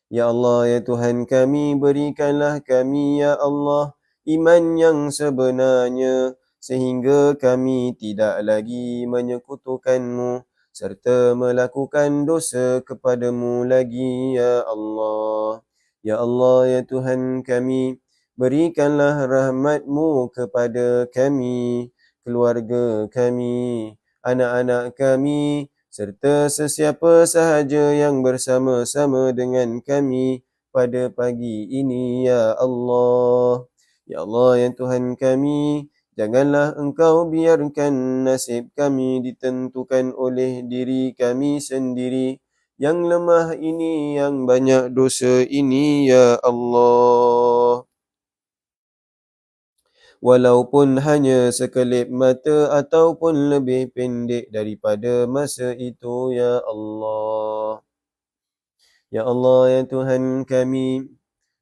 Ya Allah, ya Tuhan kami, berikanlah kami, ya Allah, iman yang sebenarnya, sehingga kami tidak lagi menyekutukan-Mu, serta melakukan dosa kepada-Mu lagi, ya Allah. Ya Allah, ya Tuhan kami, berikanlah rahmat-Mu kepada kami, keluarga kami, anak-anak kami, serta sesiapa sahaja yang bersama-sama dengan kami pada pagi ini, ya Allah. Ya Allah, ya Tuhan kami, janganlah Engkau biarkan nasib kami ditentukan oleh diri kami sendiri yang lemah ini, yang banyak dosa ini, ya Allah. Walaupun hanya sekelip mata ataupun lebih pendek daripada masa itu, ya Allah. Ya Allah, ya Tuhan kami,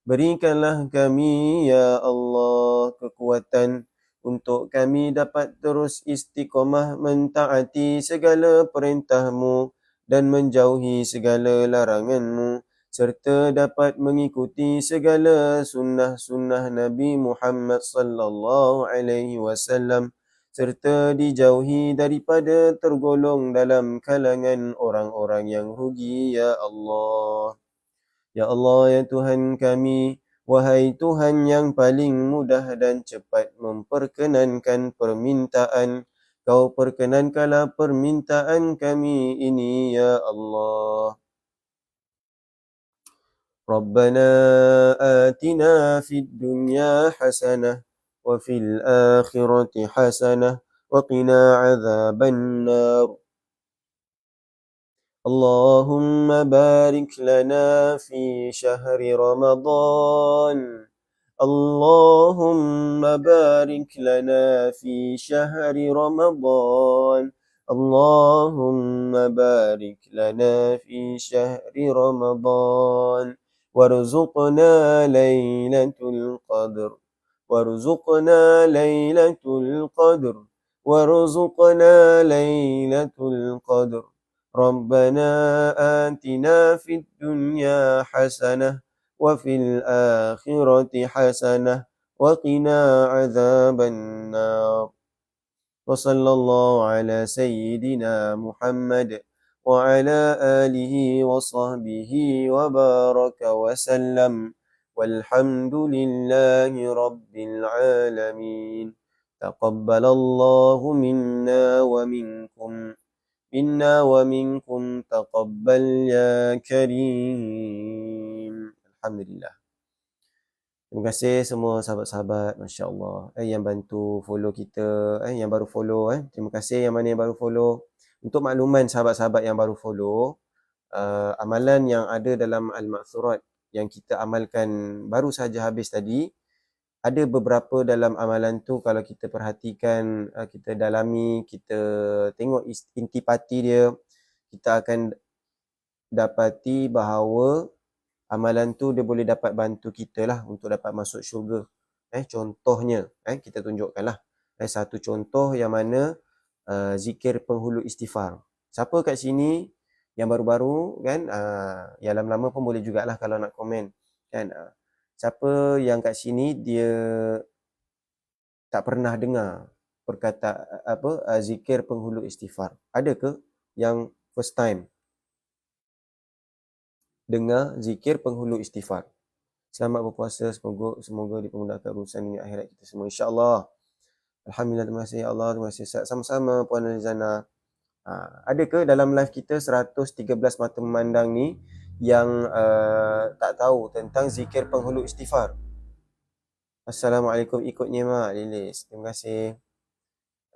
berikanlah kami, ya Allah, kekuatan untuk kami dapat terus istiqamah mentaati segala perintah-Mu dan menjauhi segala larangan-Mu, serta dapat mengikuti segala sunnah-sunnah Nabi Muhammad sallallahu alaihi wasallam, serta dijauhi daripada tergolong dalam kalangan orang-orang yang rugi, ya Allah. Ya Allah, ya Tuhan kami, wahai Tuhan yang paling mudah dan cepat memperkenankan permintaan, Kau perkenankanlah permintaan kami ini, ya Allah. Rabbana atina fid dunya hasanah wa fil akhirati hasanah وقنا عذاب النار. اللهم بارك لنا في شهر رمضان. اللهم بارك لنا في شهر رمضان. اللهم بارك لنا في شهر رمضان. وارزقنا ليلة القدر. وارزقنا ليلة القدر. وارزقنا ليلة القدر. ربنا آتنا في الدنيا حسنة وفي الآخرة حسنة وقنا عذاب النار. وصلى الله على سيدنا محمد وعلى آله وصحبه وبارك وسلم والحمد لله رب العالمين. تقبل الله منا ومنكم تقبل يا كريم. Alhamdulillah. Terima kasih semua sahabat-sahabat, Masya Allah. Yang bantu follow kita, yang baru follow. Terima kasih yang mana yang baru follow. Untuk makluman sahabat-sahabat yang baru follow, amalan yang ada dalam Al-Ma'thurat yang kita amalkan baru saja habis tadi, ada beberapa dalam amalan tu kalau kita perhatikan, kita dalami, kita tengok intipati dia, kita akan dapati bahawa amalan tu dia boleh dapat bantu kita lah untuk dapat masuk syurga. Contohnya, kita tunjukkanlah. Satu contoh yang mana zikir penghulu istighfar. Siapa kat sini yang baru-baru kan, yang lama-lama pun boleh jugalah kalau nak komen kan. Siapa yang kat sini dia tak pernah dengar zikir penghulu istighfar? Ada ke yang first time dengar zikir penghulu istighfar? Selamat berpuasa, semoga dipermudahkan urusan dunia akhirat kita semua, insya-Allah. Alhamdulillah, terima kasih ya Allah, terima kasih sama-sama Puan Alizana. Ada ke dalam live kita 113 mata memandang ni yang tak tahu tentang zikir penghulu istighfar? Assalamualaikum, ikutnya Mak Lilis. Terima kasih.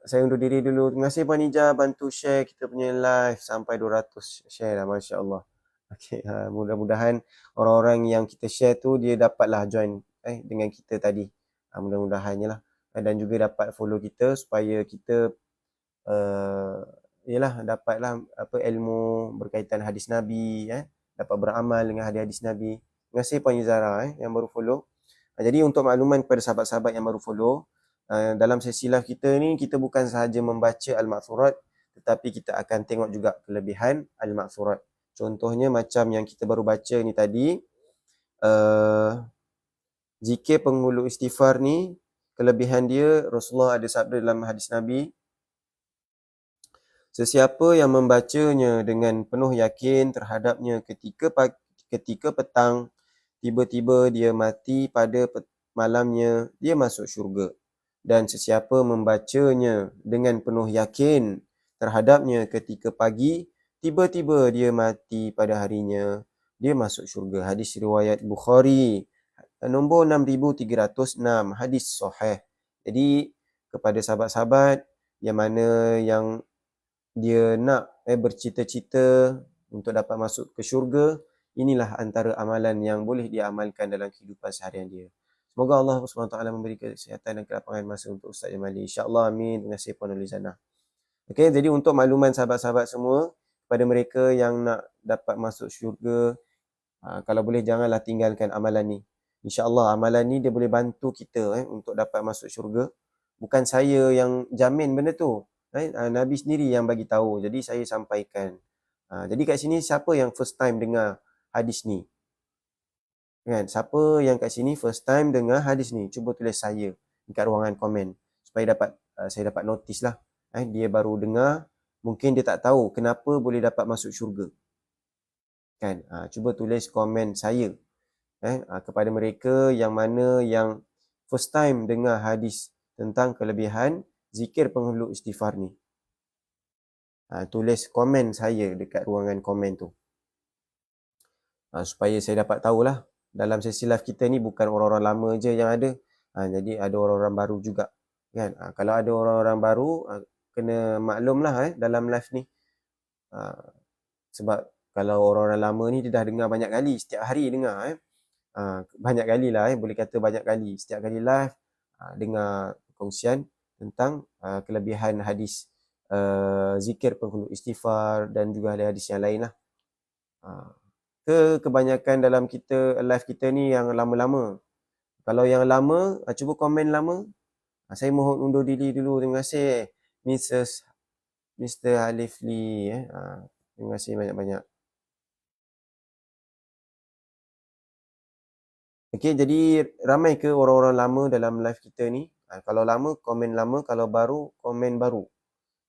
Saya undur diri dulu. Terima kasih Puan Ija bantu share kita punya live sampai 200 share dah, Masya Allah. Okay, mudah-mudahan orang-orang yang kita share tu dia dapatlah join dengan kita tadi. Mudah-mudahannya lah. Dan juga dapat follow kita supaya kita dapatlah ilmu berkaitan hadis Nabi, dapat beramal dengan hadis Nabi. Terima kasih Puan Izara yang baru follow. Jadi untuk makluman kepada sahabat-sahabat yang baru follow, dalam sesi live kita ni kita bukan sahaja membaca Al-Ma'thurat, tetapi kita akan tengok juga kelebihan Al-Ma'thurat. Contohnya macam yang kita baru baca ni tadi, zikir penghulu istighfar ni, kelebihan dia, Rasulullah ada sabda dalam hadis Nabi, sesiapa yang membacanya dengan penuh yakin terhadapnya ketika petang, tiba-tiba dia mati pada malamnya, dia masuk syurga. Dan sesiapa membacanya dengan penuh yakin terhadapnya ketika pagi, tiba-tiba dia mati pada harinya, dia masuk syurga. Hadis riwayat Bukhari, nombor 6306, hadis sahih. Jadi kepada sahabat-sahabat yang mana yang dia nak bercita-cita untuk dapat masuk ke syurga, inilah antara amalan yang boleh dia amalkan dalam kehidupan seharian dia. Semoga Allah SWT memberi kesihatan dan kelapangan masa untuk Ustaz Jamali. InsyaAllah, amin. Terima kasih Puan Nulizana. Okay, jadi untuk makluman sahabat-sahabat semua, kepada mereka yang nak dapat masuk syurga, kalau boleh janganlah tinggalkan amalan ni. InsyaAllah amalan ni dia boleh bantu kita untuk dapat masuk syurga. Bukan saya yang jamin benda tu. Nabi sendiri yang bagi tahu. Jadi saya sampaikan. Jadi kat sini siapa yang first time dengar hadis ni? Kan? Siapa yang kat sini first time dengar hadis ni? Cuba tulis saya dekat ruangan komen supaya saya dapat notice lah. Dia baru dengar, mungkin dia tak tahu kenapa boleh dapat masuk syurga. Kan? Cuba tulis komen saya kepada mereka yang mana yang first time dengar hadis tentang kelebihan zikir penghulu istighfar ni. Tulis komen saya dekat ruangan komen tu. Supaya saya dapat tahulah. Dalam sesi live kita ni bukan orang-orang lama je yang ada. Jadi ada orang-orang baru juga. kan. Kalau ada orang-orang baru, kena maklumlah dalam live ni. Sebab kalau orang-orang lama ni dia dah dengar banyak kali, setiap hari dengar banyak kali lah boleh kata banyak kali. Setiap kali live dengar perkongsian tentang kelebihan hadis zikir penghulu istighfar dan juga hadis yang lain lah. Kebanyakan dalam kita live kita ni yang lama-lama. Kalau yang lama, cuba komen lama. Saya mohon undur diri dulu. Terima kasih Mr. Alif Lee. Terima kasih banyak-banyak. Okey, jadi ramai ke orang-orang lama dalam live kita ni? Kalau lama, komen lama. Kalau baru, komen baru.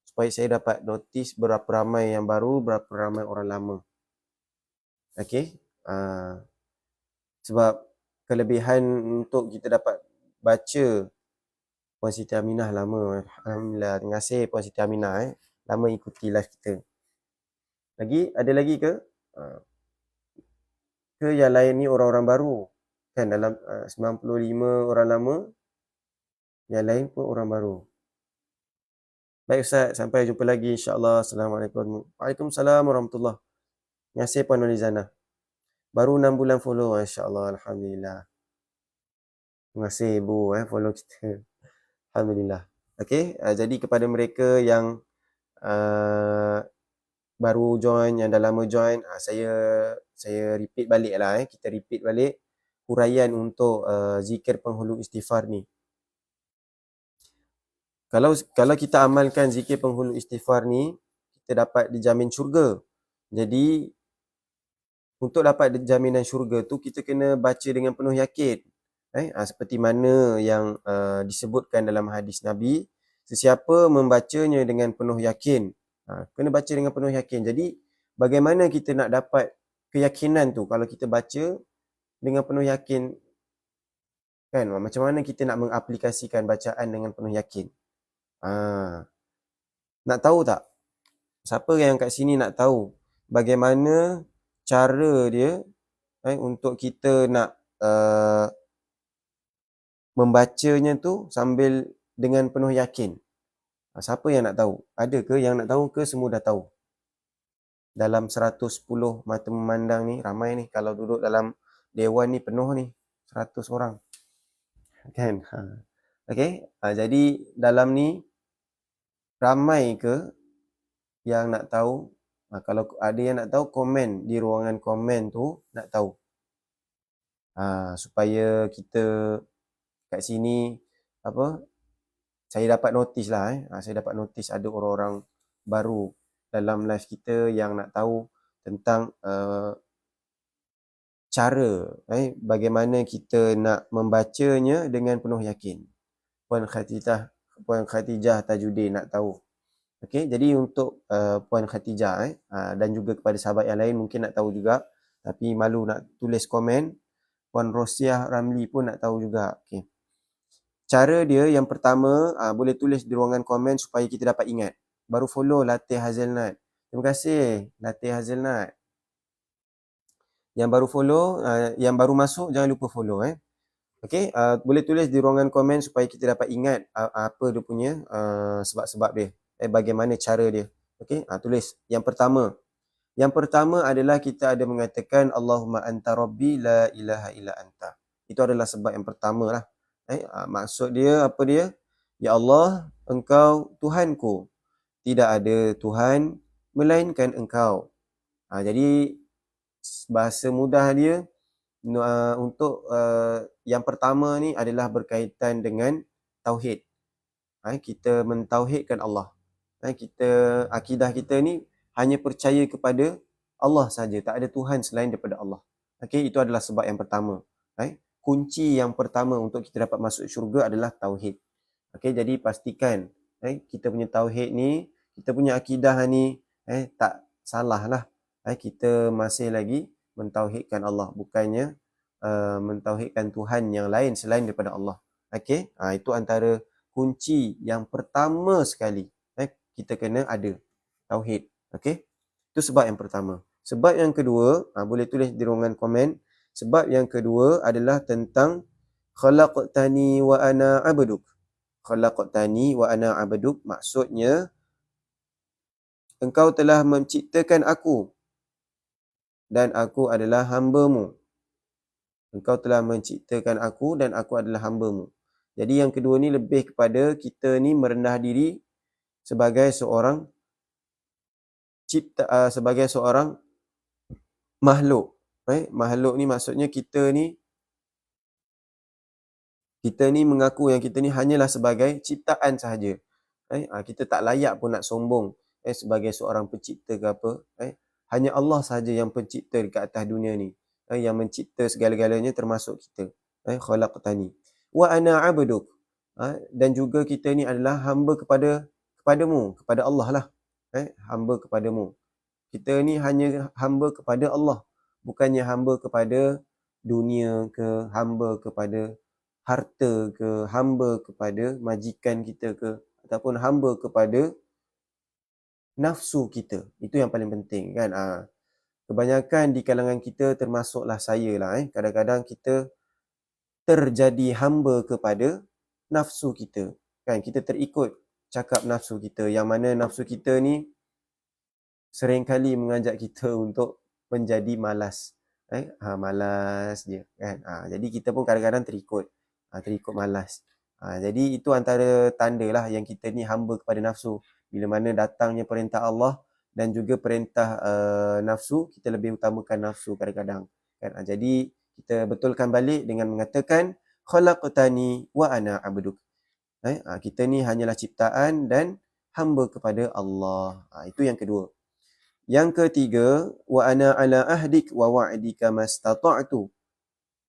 Supaya saya dapat notice berapa ramai yang baru, berapa ramai orang lama. Okey. Sebab kelebihan untuk kita dapat baca Puan Siti Aminah lama. Alhamdulillah. Terima kasih Puan Siti Aminah. Lama ikuti live kita. Ada lagi ke? Ke yang lain ni orang-orang baru? Kan dalam 95 orang lama, yang lain pun orang baru. Baik Ustaz, sampai jumpa lagi insya-Allah. Assalamualaikum. Waalaikumsalam warahmatullahi. Terima kasih Puan Nolizana. Baru 6 bulan follow, insya-Allah. Alhamdulillah. Terima kasih Ibu follow kita. Alhamdulillah. Okey, jadi kepada mereka yang baru join, yang dah lama join, saya repeat balik lah. Kita repeat balik huraian untuk zikir penghulu istighfar ni. Kalau kita amalkan zikir penghulu istighfar ni, kita dapat dijamin syurga. Jadi untuk dapat jaminan syurga tu, kita kena baca dengan penuh yakin. Seperti mana yang disebutkan dalam hadis Nabi, sesiapa membacanya dengan penuh yakin, kena baca dengan penuh yakin. Jadi bagaimana kita nak dapat keyakinan tu kalau kita baca dengan penuh yakin, kan? Macam mana kita nak mengaplikasikan bacaan dengan penuh yakin? Nak tahu tak? Siapa yang kat sini nak tahu bagaimana cara dia untuk kita nak membacanya tu sambil dengan penuh yakin? Siapa yang nak tahu? Ada ke yang nak tahu ke semua dah tahu? Dalam 110 mata memandang ni, ramai ni. Kalau duduk dalam dewan ni penuh ni, 100 orang. Kan? Okey, jadi dalam ni ramai ke yang nak tahu? Kalau ada yang nak tahu, komen di ruangan komen tu, nak tahu. Supaya kita kat sini saya dapat notice lah. Saya dapat notice ada orang-orang baru dalam live kita yang nak tahu tentang cara bagaimana kita nak membacanya dengan penuh yakin. Puan Khatijah Tajuddin nak tahu. Okey, jadi untuk Puan Khatijah dan juga kepada sahabat yang lain mungkin nak tahu juga tapi malu nak tulis komen. Puan Rosiah Ramli pun nak tahu juga. Okey. Cara dia yang pertama, boleh tulis di ruangan komen supaya kita dapat ingat. Baru follow Latih Hazelnut. Terima kasih Latih Hazelnut. Yang baru follow, yang baru masuk jangan lupa follow. Okey, boleh tulis di ruangan komen supaya kita dapat ingat apa dia punya sebab-sebab dia. Bagaimana cara dia. Okey, tulis. Yang pertama adalah kita ada mengatakan Allahumma anta rabbi la ilaha illa anta. Itu adalah sebab yang pertama lah. Maksud dia apa dia? Ya Allah, engkau Tuhanku. Tidak ada Tuhan melainkan engkau. Jadi bahasa mudah dia untuk yang pertama ni adalah berkaitan dengan tauhid. Kita mentauhidkan Allah. Akidah kita ni hanya percaya kepada Allah saja, tak ada Tuhan selain daripada Allah. Okey, itu adalah sebab yang pertama. Kunci yang pertama untuk kita dapat masuk syurga adalah tauhid. Okey, jadi pastikan kita punya tauhid ni, kita punya akidah ni tak salah lah. Kita masih lagi mentauhidkan Allah, bukannya mentauhidkan Tuhan yang lain selain daripada Allah. Okey, itu antara kunci yang pertama sekali. Kita kena ada tauhid. Okey, itu sebab yang pertama. Sebab yang kedua, boleh tulis di ruangan komen. Sebab yang kedua adalah tentang khalaqtani wa ana abduk. khalaqtani wa ana 'abduk, maksudnya engkau telah menciptakan aku dan aku adalah hamba-Mu. Engkau telah menciptakan aku dan aku adalah hamba-Mu. Jadi yang kedua ni lebih kepada kita ni merendah diri sebagai seorang sebagai seorang makhluk. Makhluk ni maksudnya kita ni mengaku yang kita ni hanyalah sebagai ciptaan sahaja. Kita tak layak pun nak sombong sebagai seorang pencipta ke apa. Hanya Allah sahaja yang pencipta dekat atas dunia ni. Yang mencipta segala-galanya termasuk kita. Khalaqtani. Wa ana 'abduk. Dan juga kita ni adalah hamba kepadamu, kepada Allah lah. Hamba kepadamu. Kita ni hanya hamba kepada Allah. Bukannya hamba kepada dunia ke, hamba kepada harta ke, hamba kepada majikan kita ke, ataupun hamba kepada nafsu kita. Itu yang paling penting kan. Kebanyakan di kalangan kita termasuklah saya lah. Kadang-kadang kita terjadi hamba kepada nafsu kita. Kan, kita terikut cakap nafsu kita. Yang mana nafsu kita ni seringkali mengajak kita untuk menjadi malas. Malas je kan. Jadi kita pun kadang-kadang terikut malas. Jadi itu antara tanda lah yang kita ni hamba kepada nafsu. Bila mana datangnya perintah Allah dan juga perintah nafsu, kita lebih utamakan nafsu kadang-kadang kan. Jadi kita betulkan balik dengan mengatakan khalaqtani wa ana 'abduk. Kita ni hanyalah ciptaan dan hamba kepada Allah. Itu yang kedua. Yang ketiga, wa ana ala ahdik wa wa'dika mastata'tu.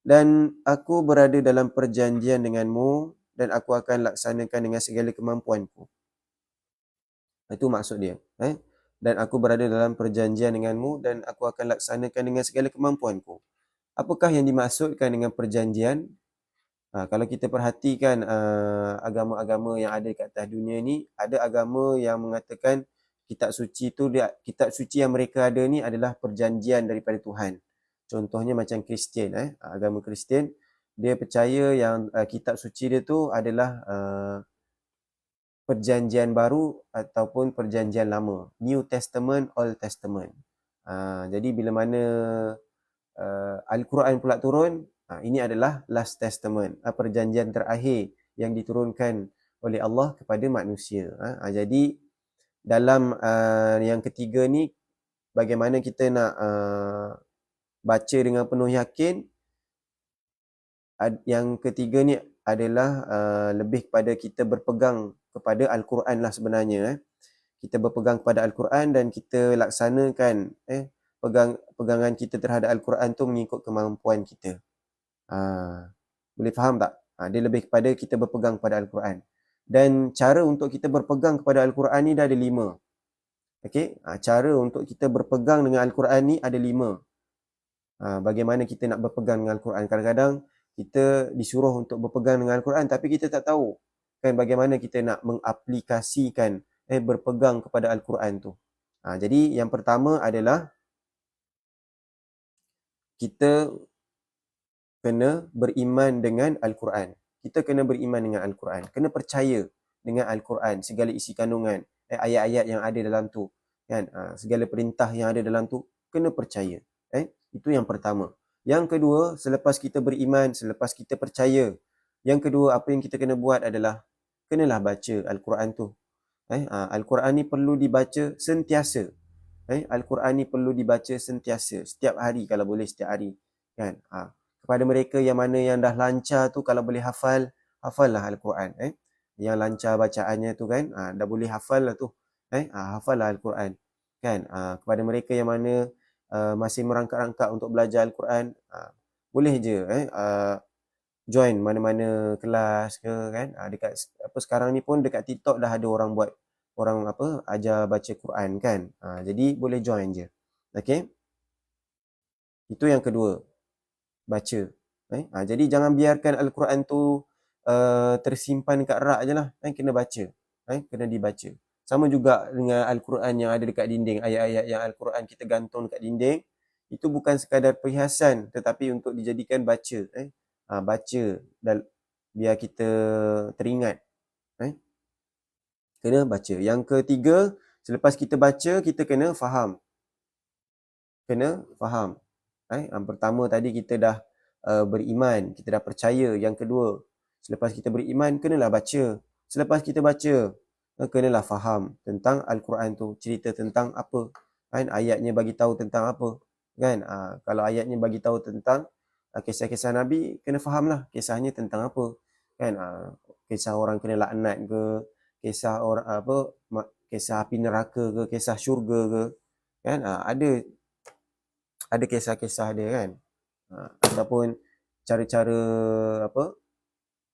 Dan aku berada dalam perjanjian denganmu dan aku akan laksanakan dengan segala kemampuanku. Itu maksud dia. Dan aku berada dalam perjanjian denganmu dan aku akan laksanakan dengan segala kemampuanku. Apakah yang dimaksudkan dengan perjanjian? Kalau kita perhatikan agama-agama yang ada kat atas dunia ni, ada agama yang mengatakan kitab suci yang mereka ada ni adalah perjanjian daripada Tuhan. Contohnya macam Kristian, agama Kristian, dia percaya yang kitab suci dia tu adalah perjanjian baru ataupun perjanjian lama. New Testament, Old Testament. Jadi bila mana Al-Quran pula turun, ini adalah Last Testament, perjanjian terakhir yang diturunkan oleh Allah kepada manusia. Jadi dalam yang ketiga ni, bagaimana kita nak baca dengan penuh yakin. Yang ketiga ni adalah lebih kepada kita berpegang kepada Al-Quran lah sebenarnya. Kita berpegang kepada Al-Quran dan kita laksanakan pegangan kita terhadap Al-Quran tu mengikut kemampuan kita. Boleh faham tak? Dia lebih kepada kita berpegang kepada Al-Quran. Dan cara untuk kita berpegang kepada Al-Quran ni dah ada 5. Cara untuk kita berpegang dengan Al-Quran ni ada 5. Bagaimana kita nak berpegang dengan Al-Quran. Kadang-kadang kita disuruh untuk berpegang dengan Al-Quran tapi kita tak tahu kan bagaimana kita nak mengaplikasikan berpegang kepada Al-Quran tu. Jadi yang pertama adalah kita kena beriman dengan Al-Quran. Kita kena beriman dengan Al-Quran. Kena percaya dengan Al-Quran, segala isi kandungan, ayat-ayat yang ada dalam tu. Kan? Segala perintah yang ada dalam tu, kena percaya. Itu yang pertama. Yang kedua, selepas kita beriman, selepas kita percaya, yang kedua apa yang kita kena buat adalah, kenalah baca Al-Quran tu. Al-Quran ni perlu dibaca sentiasa. Al-Quran ni perlu dibaca sentiasa. Setiap hari kalau boleh, setiap hari. Kan? Kepada mereka yang mana yang dah lancar tu, kalau boleh hafallah Al-Quran. Yang lancar bacaannya tu kan, dah boleh hafal lah tu. Hafallah Al-Quran. Kan? Kepada mereka yang mana masih merangkak-rangkak untuk belajar Al-Quran, boleh je join mana-mana kelas ke kan. Dekat sekarang ni pun dekat TikTok dah ada orang buat, ajar baca Quran kan. Jadi boleh join je. Okey. Itu yang kedua. Baca. Jadi jangan biarkan Al-Quran tu tersimpan kat rak je lah. Kena baca. Kena dibaca. Sama juga dengan Al-Quran yang ada dekat dinding. Ayat-ayat yang Al-Quran kita gantung dekat dinding. Itu bukan sekadar perhiasan tetapi untuk dijadikan baca. Baca biar kita teringat Kena baca. Yang ketiga, selepas kita baca, kita kena faham. Yang pertama tadi kita dah beriman, kita dah percaya. Yang kedua, selepas kita beriman, kenalah baca. Selepas kita baca, kenalah faham tentang Al-Quran tu. Cerita tentang apa. Ayatnya bagi tahu tentang apa. Kalau ayatnya bagi tahu tentang kisah-kisah Nabi, kena fahamlah kisahnya tentang apa. Kisah orang kena laknat ke, kisah orang kisah api neraka ke, kisah syurga ke. Ada kisah-kisah dia kan. Ataupun cara-cara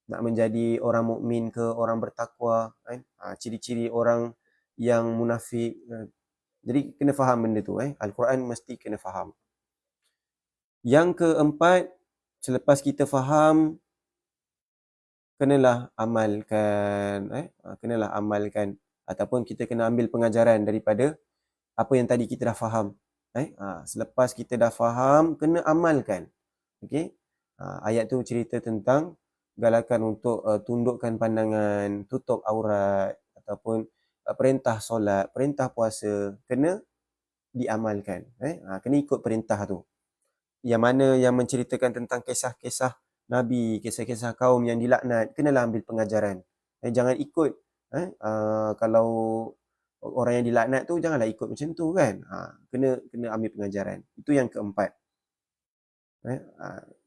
nak menjadi orang mukmin ke, orang bertakwa kan. Ciri-ciri orang yang munafik. Jadi kena faham benda tu. Al-Quran mesti kena faham. Yang keempat, selepas kita faham, kenalah amalkan. Kenalah amalkan. Ataupun kita kena ambil pengajaran daripada apa yang tadi kita dah faham. Selepas kita dah faham, kena amalkan. Okey. Ayat tu cerita tentang galakan untuk tundukkan pandangan, tutup aurat, ataupun perintah solat, perintah puasa, kena diamalkan. Kena ikut perintah tu. Yang mana yang menceritakan tentang kisah-kisah Nabi, kisah-kisah kaum yang dilaknat, kenalah ambil pengajaran. Jangan ikut. Kalau orang yang dilaknat tu, janganlah ikut macam tu kan. Kena ambil pengajaran. Itu yang keempat.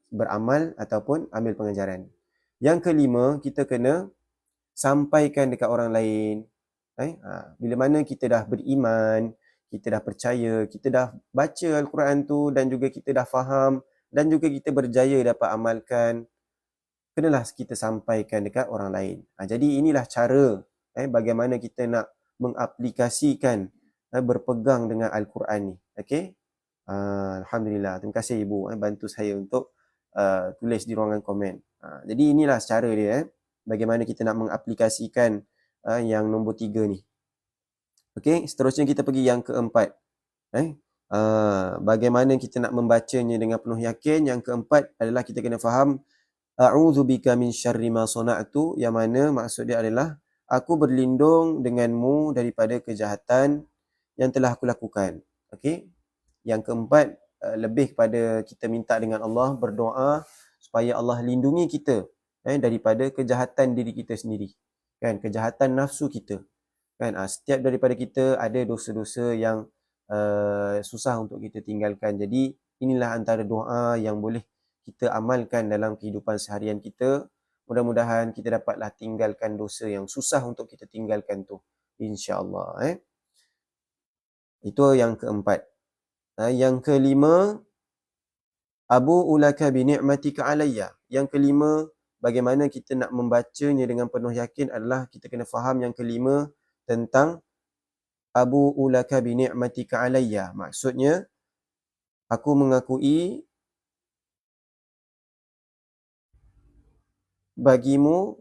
Beramal ataupun ambil pengajaran. Yang kelima, kita kena sampaikan dekat orang lain. Bila mana kita dah beriman, kita dah percaya, kita dah baca Al-Quran tu dan juga kita dah faham dan juga kita berjaya dapat amalkan, kenalah kita sampaikan dekat orang lain. Jadi inilah cara bagaimana kita nak mengaplikasikan berpegang dengan Al-Quran ni. Okey? Alhamdulillah. Terima kasih Ibu bantu saya untuk tulis di ruangan komen. Jadi inilah cara dia bagaimana kita nak mengaplikasikan yang nombor 3 ni. Okey, seterusnya kita pergi yang keempat. Bagaimana kita nak membacanya dengan penuh yakin. Yang keempat adalah kita kena faham a'udzubika min syarri ma sana'tu, yang mana maksud dia adalah aku berlindung denganmu daripada kejahatan yang telah aku lakukan. Okey. Yang keempat, lebih kepada kita minta dengan Allah, berdoa supaya Allah lindungi kita daripada kejahatan diri kita sendiri. Kejahatan nafsu kita. Setiap daripada kita ada dosa-dosa yang susah untuk kita tinggalkan. Jadi inilah antara doa yang boleh kita amalkan dalam kehidupan seharian kita. Mudah-mudahan kita dapatlah tinggalkan dosa yang susah untuk kita tinggalkan tu, insya-Allah. Itu yang keempat. Yang kelima, abu'u laka bi ni'matika alayya. Yang kelima, bagaimana kita nak membacanya dengan penuh yakin adalah kita kena faham yang kelima tentang abu'u laka bi ni'matika alayya. Maksudnya, aku mengakui bagimu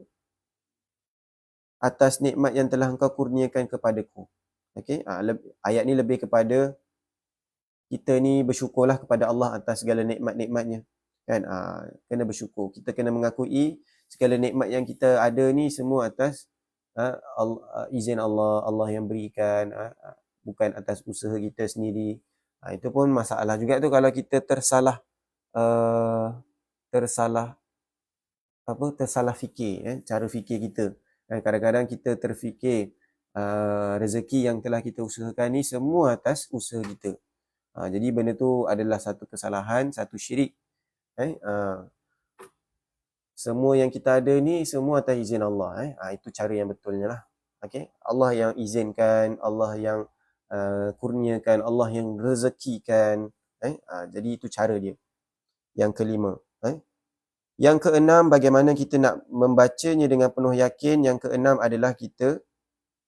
atas nikmat yang telah engkau kurniakan kepadaku. Okey, ayat ni lebih kepada kita ni bersyukurlah kepada Allah atas segala nikmat-nikmatnya. Kena bersyukur. Kita kena mengakui segala nikmat yang kita ada ni semua atas izin Allah, Allah yang berikan, bukan atas usaha kita sendiri. Itu pun masalah juga tu kalau kita tersalah fikir, cara fikir kita. Kadang-kadang kita terfikir rezeki yang telah kita usahakan ni semua atas usaha kita. Jadi benda tu adalah satu kesalahan, satu syirik. Semua yang kita ada ni semua atas izin Allah. Itu cara yang betulnya lah. Okay? Allah yang izinkan, Allah yang kurniakan, Allah yang rezekikan. Jadi itu cara dia. Yang kelima. Yang keenam, bagaimana kita nak membacanya dengan penuh yakin. Yang keenam adalah kita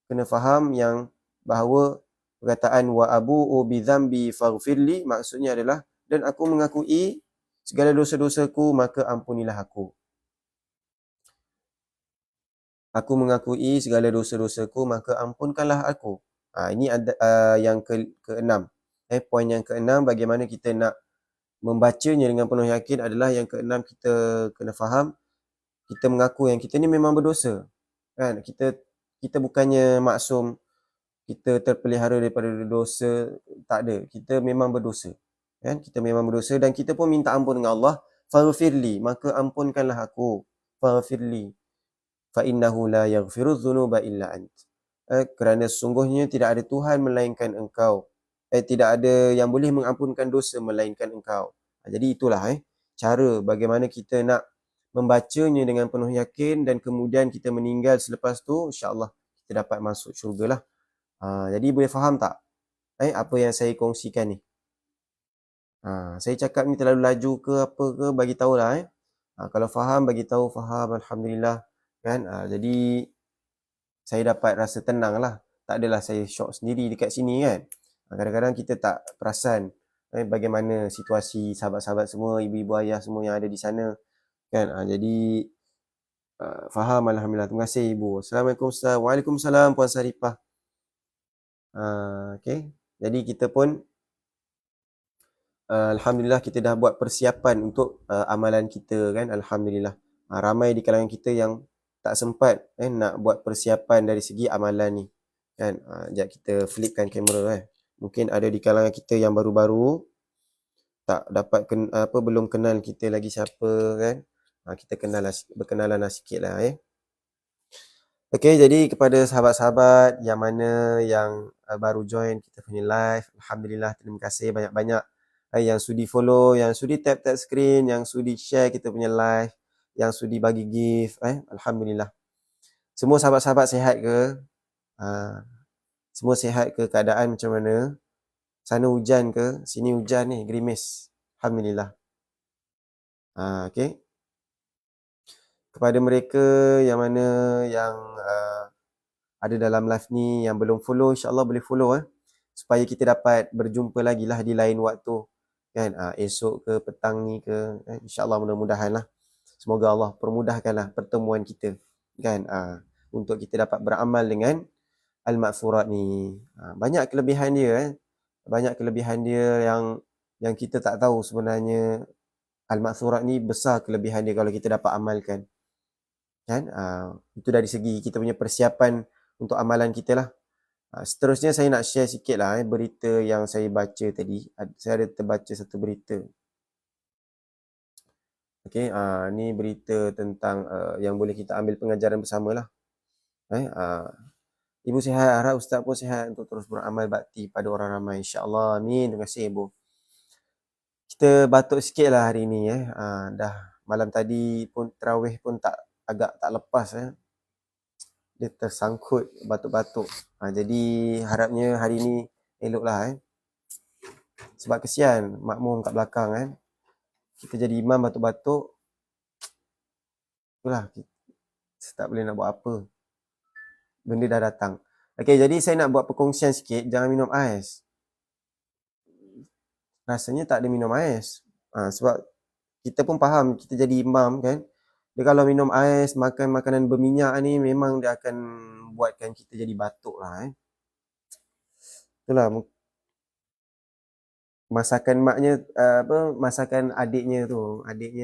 kena faham yang bahawa perkataan wa abu'u bi dzambi faghfirli maksudnya adalah dan aku mengakui segala dosa-dosaku maka ampunilah aku. Aku mengakui segala dosa-dosaku maka ampunkanlah aku. Ini yang keenam. Poin yang keenam, bagaimana kita nak membacanya dengan penuh yakin adalah yang keenam, kita kena faham, kita mengaku yang kita ni memang berdosa. kan. Kita bukannya maksum, kita terpelihara daripada dosa, tak ada. Kita memang berdosa, kan. Kita memang berdosa dan kita pun minta ampun dengan Allah. Faghfirli, maka ampunkanlah aku. Faghfirli fa innahu la yaghfirudz dzunuba illa ant. Kerana sesungguhnya tidak ada Tuhan melainkan engkau. Tidak ada yang boleh mengampunkan dosa melainkan engkau. Jadi itulah cara bagaimana kita nak membacanya dengan penuh yakin dan kemudian kita meninggal selepas tu, insya-Allah kita dapat masuk syurga lah. Jadi boleh faham tak apa yang saya kongsikan ni? Saya cakap ni terlalu laju ke apa ke, bagi tahulah kalau faham bagi tahu faham, alhamdulillah kan. Jadi saya dapat rasa tenang lah. Tak adalah saya syok sendiri dekat sini kan. Kadang-kadang kita tak perasan bagaimana situasi sahabat-sahabat semua, ibu-ibu ayah semua yang ada di sana kan. Jadi faham, alhamdulillah. Terima kasih ibu. Assalamualaikum. Waalaikumsalam Puan Saripah. Okay. Jadi kita pun alhamdulillah kita dah buat persiapan untuk amalan kita kan. Alhamdulillah. Ramai di kalangan kita yang tak sempat nak buat persiapan dari segi amalan ni kan. Sekejap kita flipkan kamera Mungkin ada di kalangan kita yang baru-baru tak dapat belum kenal kita lagi siapa kan. Kita berkenalan lah sikit lah Okey, jadi kepada sahabat-sahabat yang mana yang baru join kita punya live, alhamdulillah terima kasih banyak-banyak yang sudi follow, yang sudi tap-tap screen, yang sudi share kita punya live, yang sudi bagi gift alhamdulillah. Semua sahabat-sahabat sihat ke? Semua sihat ke? Keadaan macam mana? Sana hujan ke? Sini hujan ni, gerimis. Alhamdulillah. Okey. Kepada mereka yang mana yang ada dalam live ni yang belum follow, insya-Allah boleh follow supaya kita dapat berjumpa lagi lah di lain waktu kan. Esok ke petang ni ke insya-Allah, mudah-mudahan lah. Semoga Allah permudahkanlah pertemuan kita kan, untuk kita dapat beramal dengan Al-Ma'thurat ni. Banyak kelebihan dia banyak kelebihan dia yang kita tak tahu sebenarnya. Al-Ma'thurat ni besar kelebihan dia kalau kita dapat amalkan kan. Itu dari segi kita punya persiapan untuk amalan kita lah. Seterusnya saya nak share sikit lah berita yang saya baca tadi. Saya ada terbaca satu berita. Okey, ni berita tentang yang boleh kita ambil pengajaran bersama lah. Ibu sihat, harap Ustaz pun sihat untuk terus beramal bakti pada orang ramai, insya-Allah. Amin. Terima kasih ibu. Kita batuk sikit lah hari ni dah malam tadi pun tarawih pun agak tak lepas dia tersangkut batuk-batuk. Jadi harapnya hari ni eloklah sebab kesian makmum kat belakang kita jadi imam batuk-batuk. Itulah kita tak boleh nak buat apa. Benda dah datang. Okey, jadi saya nak buat perkongsian sikit, jangan minum ais. Rasanya tak ada minum ais. Sebab kita pun faham kita jadi imam kan. Dia kalau minum ais, makan makanan berminyak ni memang dia akan buatkan kita jadi batuk lah Itulah masakan maknya masakan adiknya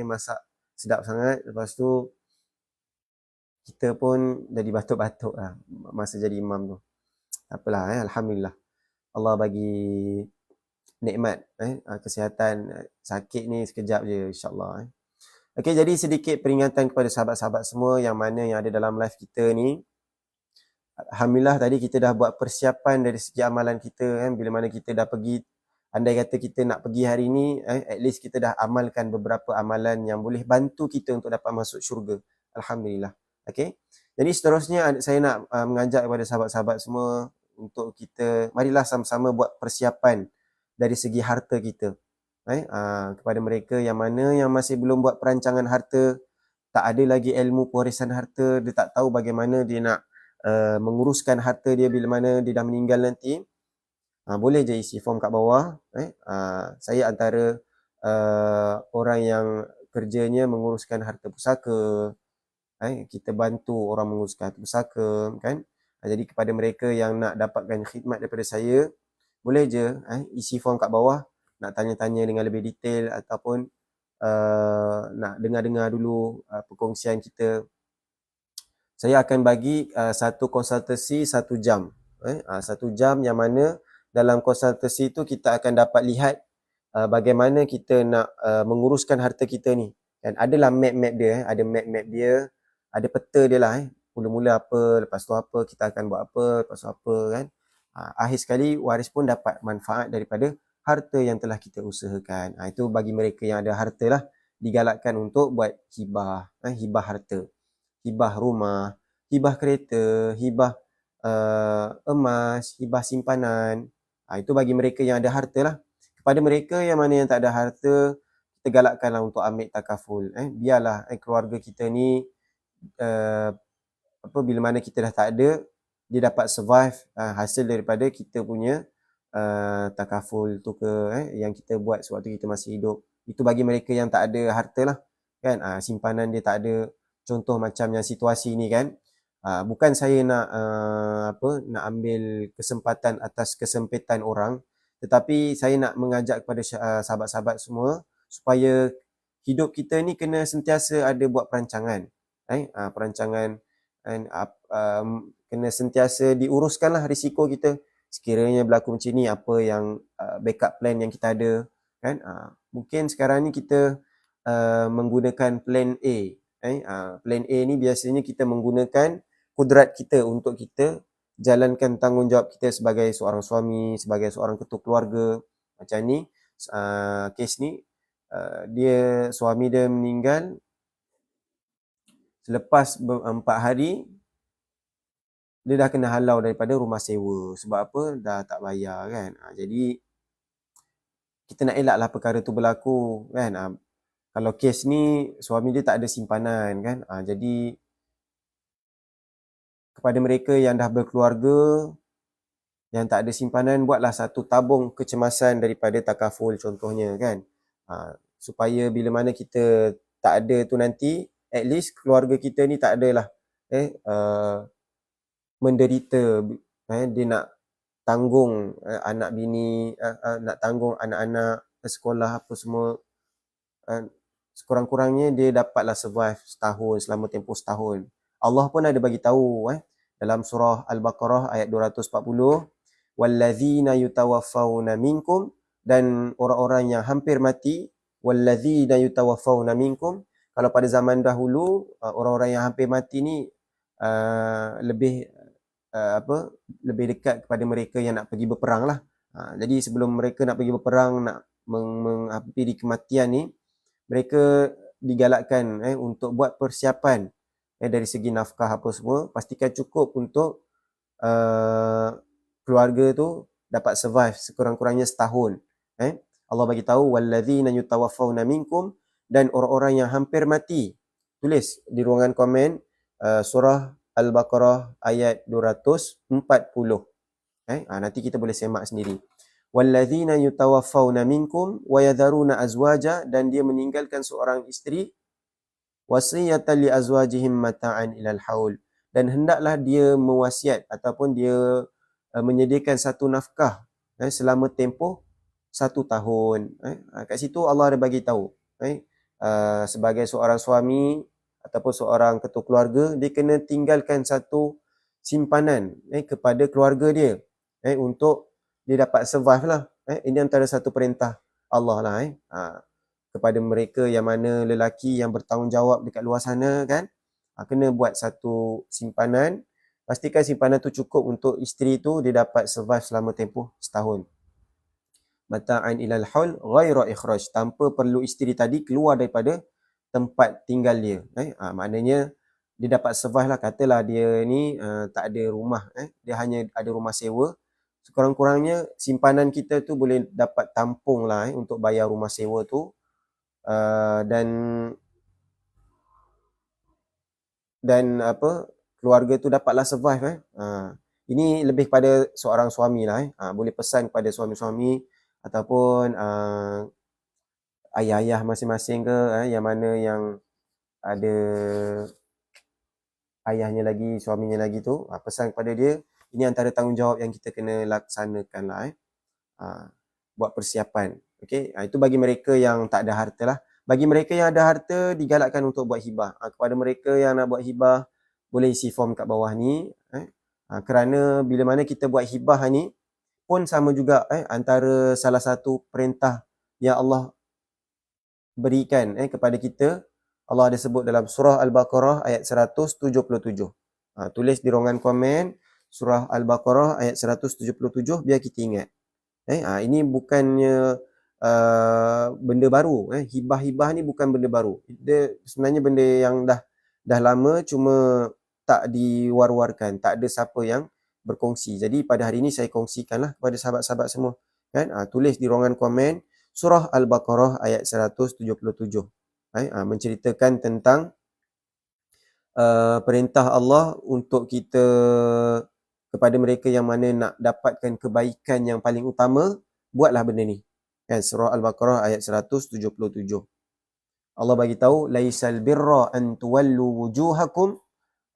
masak sedap sangat. Lepas tu kita pun jadi batuk-batuk lah masa jadi imam tu. Apalah alhamdulillah. Allah bagi nikmat kesihatan. Sakit ni sekejap je insya-Allah Okey, jadi sedikit peringatan kepada sahabat-sahabat semua yang mana yang ada dalam live kita ni. Alhamdulillah tadi kita dah buat persiapan dari segi amalan kita bila mana kita dah pergi, andai kata kita nak pergi hari ni at least kita dah amalkan beberapa amalan yang boleh bantu kita untuk dapat masuk syurga. Alhamdulillah. Okey. Jadi seterusnya saya nak mengajak kepada sahabat-sahabat semua untuk kita marilah sama-sama buat persiapan dari segi harta kita. Kepada mereka yang mana yang masih belum buat perancangan harta, tak ada lagi ilmu pewarisan harta, dia tak tahu bagaimana dia nak menguruskan harta dia bila mana dia dah meninggal nanti, boleh je isi form kat bawah. Saya antara orang yang kerjanya menguruskan harta pusaka. Kita bantu orang menguruskan harta pusaka kan. Jadi kepada mereka yang nak dapatkan khidmat daripada saya, boleh je isi form kat bawah, nak tanya-tanya dengan lebih detail ataupun nak dengar-dengar dulu perkongsian kita saya akan bagi satu konsultasi 1 jam. 1 jam yang mana dalam konsultasi tu kita akan dapat lihat bagaimana kita nak menguruskan harta kita ni. Dan adalah map-map dia, ada map-map dia, ada peta dia lah. Mula-mula apa, lepas tu apa, kita akan buat apa, lepas tu apa kan. Akhir sekali waris pun dapat manfaat daripada harta yang telah kita usahakan. Itu bagi mereka yang ada harta lah, digalakkan untuk buat hibah, hibah harta, hibah rumah, hibah kereta, hibah emas, hibah simpanan. Itu bagi mereka yang ada harta lah. Kepada mereka yang mana yang tak ada harta, kita galakkanlah untuk ambil takaful. Biarlah keluarga kita ni bila mana kita dah tak ada, dia dapat survive hasil daripada kita punya takaful tu ke yang kita buat sewaktu kita masih hidup. Itu bagi mereka yang tak ada harta lah kan. Simpanan dia tak ada. Contoh macam yang situasi ni kan, bukan saya nak nak ambil kesempatan atas kesempitan orang, tetapi saya nak mengajak kepada sahabat-sahabat semua supaya hidup kita ni kena sentiasa ada buat perancangan. Perancangan kena sentiasa diuruskanlah risiko kita. Sekiranya berlaku macam ni, apa yang backup plan yang kita ada kan. Mungkin sekarang ni kita menggunakan plan A. Plan A ni biasanya kita menggunakan kudrat kita untuk kita jalankan tanggungjawab kita sebagai seorang suami, sebagai seorang ketua keluarga. Macam ni, kes ni, suami dia meninggal selepas 4 hari, dia dah kena halau daripada rumah sewa. Sebab apa? Dah tak bayar kan. Jadi kita nak elaklah perkara tu berlaku kan. Kalau kes ni suami dia tak ada simpanan kan. Jadi kepada mereka yang dah berkeluarga, yang tak ada simpanan, buatlah satu tabung kecemasan daripada takaful contohnya kan. Supaya bila mana kita tak ada tu nanti, at least keluarga kita ni tak adalah menderita. Dia nak tanggung anak bini, nak tanggung anak-anak sekolah apa semua. Sekurang-kurangnya dia dapatlah survive setahun, selama tempoh setahun. Allah pun ada bagi tahu dalam surah Al-Baqarah ayat 240, wallazina yutawaffawna minkum, dan orang-orang yang hampir mati, wallazina yutawaffawna minkum. Kalau pada zaman dahulu, orang-orang yang hampir mati ni lebih dekat kepada mereka yang nak pergi berperang lah. Jadi sebelum mereka nak pergi berperang, nak menghampiri kematian ni, mereka digalakkan untuk buat persiapan dari segi nafkah apa semua, pastikan cukup untuk keluarga tu dapat survive sekurang-kurangnya setahun. Allah bagi tahu wallazina yutawaffawna minkum, dan orang-orang yang hampir mati. Tulis di ruangan komen surah Al-Baqarah ayat 240. Nanti kita boleh semak sendiri. Wallazina yutawaffawna minkum wa yadharuna azwaja, dan dia meninggalkan seorang isteri, wasiyatan li azwajihim mata'an ilal haul, dan hendaklah dia mewasiat ataupun dia menyediakan satu nafkah selama tempoh 1 tahun. Kat situ Allah ada bagi tahu sebagai seorang suami ataupun seorang ketua keluarga, dia kena tinggalkan satu simpanan kepada keluarga dia untuk dia dapat survive lah. Ini antara satu perintah Allah lah kepada mereka yang mana lelaki yang bertanggungjawab dekat luar sana kan, kena buat satu simpanan. Pastikan simpanan tu cukup untuk isteri tu dia dapat survive selama tempoh setahun. Mata'an ilal haul ghaira ikhraj, tanpa perlu isteri tadi keluar daripada tempat tinggal dia. Maknanya dia dapat survive lah. Katalah dia ni tak ada rumah, dia hanya ada rumah sewa. Sekurang-kurangnya simpanan kita tu boleh dapat tampung lah untuk bayar rumah sewa tu. Dan keluarga tu dapatlah survive. Ini lebih pada seorang suami lah. Boleh pesan kepada suami-suami ataupun ayah-ayah masing-masing ke, yang mana yang ada ayahnya lagi, suaminya lagi tu, pesan kepada dia, ini antara tanggungjawab yang kita kena laksanakan lah. Buat persiapan. Okay? Itu bagi mereka yang tak ada harta lah. Bagi mereka yang ada harta, digalakkan untuk buat hibah. Kepada mereka yang nak buat hibah, boleh isi form kat bawah ni. Kerana bila mana kita buat hibah ni pun sama juga, antara salah satu perintah yang Allah berikan kepada kita. Allah ada sebut dalam surah Al-Baqarah ayat 177. Tulis di ruangan komen surah Al-Baqarah ayat 177 biar kita ingat. Ini bukannya benda baru. Hibah-hibah ni bukan benda baru. Dia sebenarnya benda yang dah lama, cuma tak diwar-warkan. Tak ada siapa yang berkongsi. Jadi pada hari ini saya kongsikanlah kepada sahabat-sahabat semua. Tulis di ruangan komen surah Al-Baqarah ayat 177. Menceritakan tentang perintah Allah untuk kita, kepada mereka yang mana nak dapatkan kebaikan yang paling utama, buatlah benda ni. Surah Al-Baqarah ayat 177. Allah bagi tahu, laisal birra an tuwallu wujuhakum